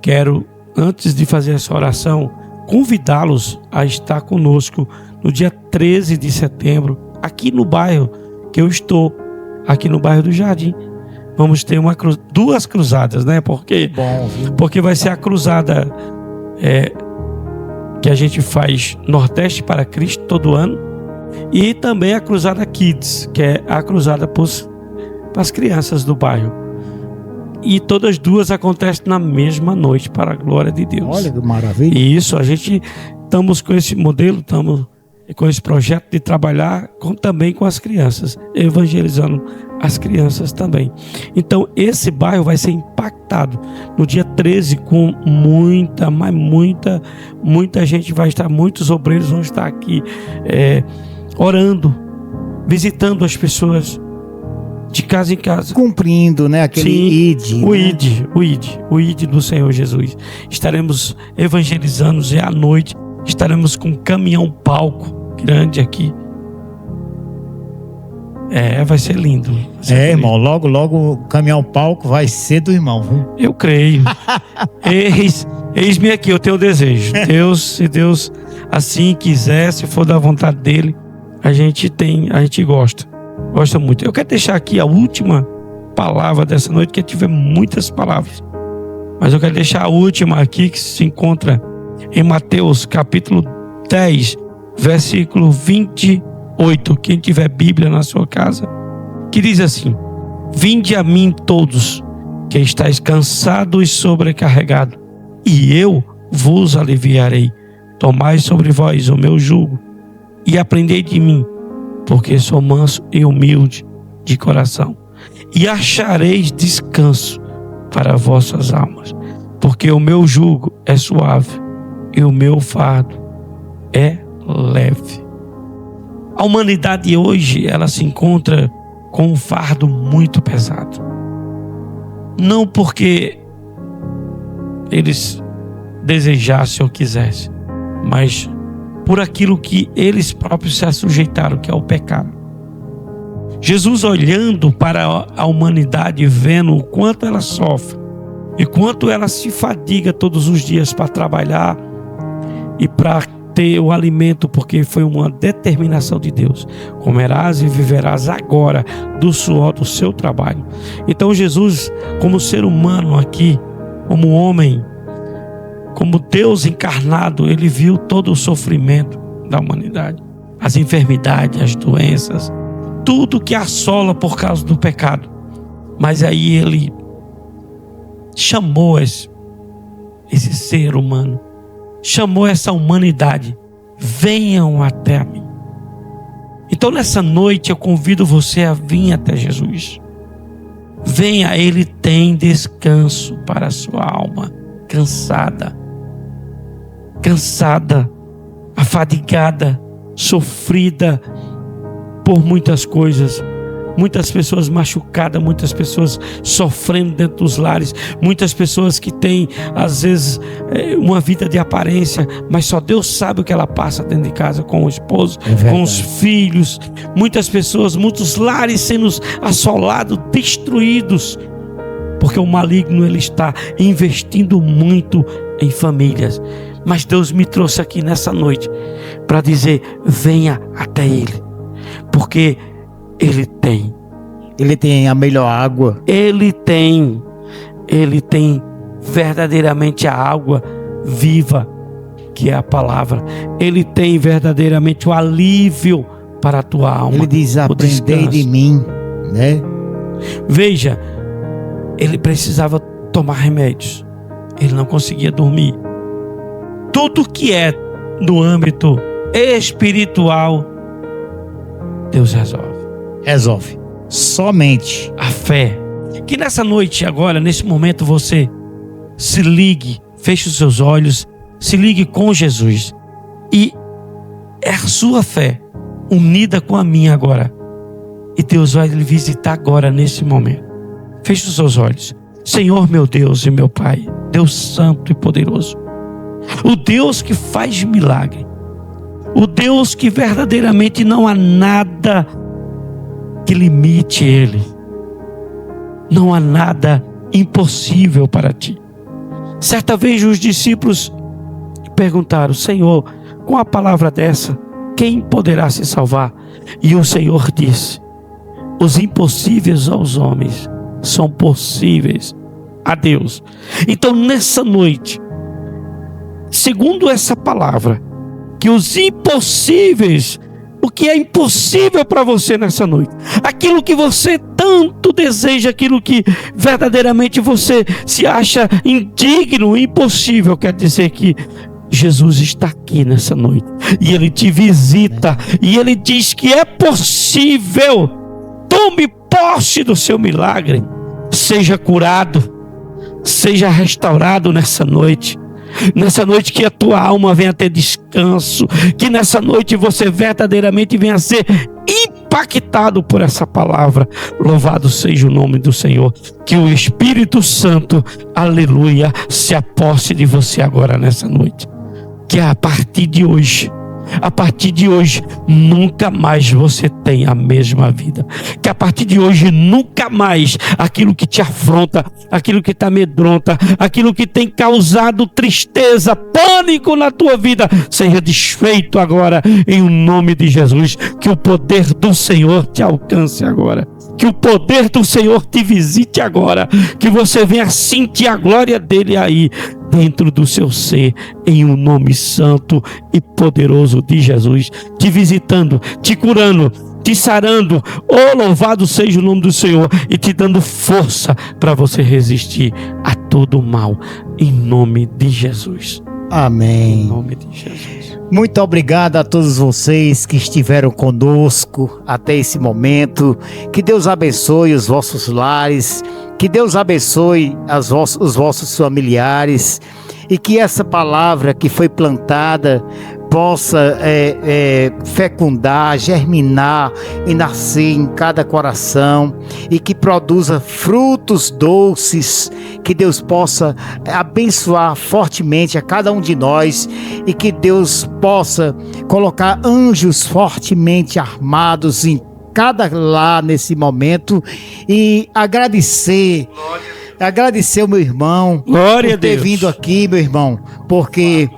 quero, antes de fazer essa oração, convidá-los a estar conosco no dia 13 de setembro, aqui no bairro que eu estou, aqui no bairro do Jardim. Vamos ter duas cruzadas, né? Porque vai ser a cruzada que a gente faz Nordeste para Cristo todo ano, e também a cruzada Kids, que é a cruzada para as crianças do bairro. E todas duas acontecem na mesma noite, para a glória de Deus. Olha que maravilha. E isso, a gente estamos com esse modelo, estamos com esse projeto de trabalhar também com as crianças, evangelizando as crianças também. Então esse bairro vai ser impactado no dia 13 com muita gente vai estar, muitos obreiros vão estar aqui orando, visitando as pessoas de casa em casa, cumprindo, né, aquele ID, o ID do Senhor Jesus. Estaremos evangelizando, e à noite estaremos com um caminhão-palco grande aqui. Vai ser lindo. Irmão, logo o caminhão-palco vai ser do irmão, viu? Eu creio. Eis-me aqui, eu tenho desejo. Se Deus assim quiser, se for da vontade dele, a gente gosta muito. Eu quero deixar aqui a última palavra dessa noite, que tiver muitas palavras, mas eu quero deixar a última aqui, que se encontra em Mateus capítulo 10, versículo 28. Quem tiver Bíblia na sua casa, que diz assim: vinde a mim todos que estáis cansados e sobrecarregados, e eu vos aliviarei. Tomai sobre vós o meu jugo e aprendei de mim, porque sou manso e humilde de coração, e achareis descanso para vossas almas, porque o meu jugo é suave e o meu fardo é leve. A humanidade hoje, ela se encontra com um fardo muito pesado, não porque eles desejassem ou quisessem, mas por aquilo que eles próprios se assujeitaram, que é o pecado. Jesus, olhando para a humanidade, vendo o quanto ela sofre e quanto ela se fadiga todos os dias para trabalhar e para ter o alimento, porque foi uma determinação de Deus: comerás e viverás agora do suor do seu trabalho. Então Jesus, como ser humano aqui, como homem, como Deus encarnado, ele viu todo o sofrimento da humanidade. as enfermidades, as doenças, tudo que assola por causa do pecado. Mas aí ele chamou esse ser humano, chamou essa humanidade: venham até a mim. Então nessa noite eu convido você a vir até Jesus. Venha, Ele tem descanso para a sua alma cansada, afadigada, sofrida por muitas coisas. Muitas pessoas machucadas, muitas pessoas sofrendo dentro dos lares, muitas pessoas que têm, às vezes, uma vida de aparência, mas só Deus sabe o que ela passa dentro de casa com o esposo, com os filhos. Muitas pessoas, muitos lares sendo assolados, destruídos, porque o maligno ele está investindo muito em famílias. Mas Deus me trouxe aqui nessa noite para dizer: venha até Ele, porque Ele tem a melhor água. Ele tem verdadeiramente a água viva, que é a palavra. Ele tem verdadeiramente o alívio para a tua alma. Ele diz: aprendei de mim, né? Veja, ele precisava tomar remédios, ele não conseguia dormir. Tudo que é no âmbito espiritual, Deus resolve. Somente a fé. Que nessa noite agora, nesse momento, você se ligue, feche os seus olhos, se ligue com Jesus. E é a sua fé unida com a minha agora. E Deus vai lhe visitar agora, nesse momento. Feche os seus olhos. Senhor, meu Deus e meu Pai, Deus santo e poderoso, o Deus que faz milagre, o Deus que verdadeiramente não há nada que limite Ele, não há nada impossível para Ti. Certa vez os discípulos perguntaram: Senhor, com a palavra dessa, quem poderá se salvar? E o Senhor disse: os impossíveis aos homens são possíveis a Deus. Então nessa noite, segundo essa palavra, que os impossíveis, o que é impossível para você nessa noite, aquilo que você tanto deseja, aquilo que verdadeiramente você se acha indigno, impossível, quer dizer que Jesus está aqui nessa noite e Ele te visita e Ele diz que é possível. Tome posse do seu milagre, seja curado, seja restaurado nessa noite. Nessa noite que a tua alma venha ter descanso, que nessa noite você verdadeiramente venha ser impactado por essa palavra. Louvado seja o nome do Senhor. Que o Espírito Santo, aleluia, se aposse de você agora nessa noite. Que a partir de hoje, nunca mais você tem a mesma vida. Que a partir de hoje, nunca mais aquilo que te afronta, aquilo que te amedronta, aquilo que tem causado tristeza, pânico na tua vida, seja desfeito agora em nome de Jesus. Que o poder do Senhor te alcance agora. Que o poder do Senhor te visite agora. Que você venha sentir a glória dele aí dentro do seu ser, em um nome santo e poderoso de Jesus, te visitando, te curando, te sarando. Oh, louvado seja o nome do Senhor, e te dando força para você resistir a todo o mal, em nome de Jesus. Amém. Em nome de Jesus. Muito obrigado a todos vocês que estiveram conosco até esse momento. Que Deus abençoe os vossos lares, que Deus abençoe os vossos familiares, e que essa palavra que foi plantada possa fecundar, germinar e nascer em cada coração, e que produza frutos doces, que Deus possa abençoar fortemente a cada um de nós, e que Deus possa colocar anjos fortemente armados em cada lar nesse momento, e agradecer o meu irmão por ter vindo aqui, meu irmão, porque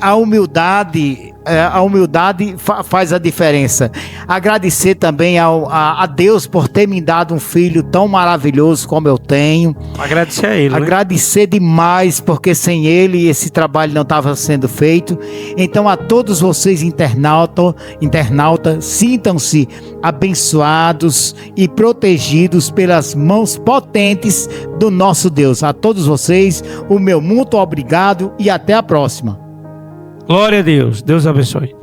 a humildade a humildade faz a diferença. Agradecer também a Deus por ter me dado um filho tão maravilhoso como eu tenho. Agradecer a Ele, agradecer demais, porque sem Ele esse trabalho não estava sendo feito. Então, a todos vocês internautas, sintam-se abençoados e protegidos pelas mãos potentes do nosso Deus. A todos vocês, o meu muito obrigado e até a próxima. Glória a Deus. Deus abençoe.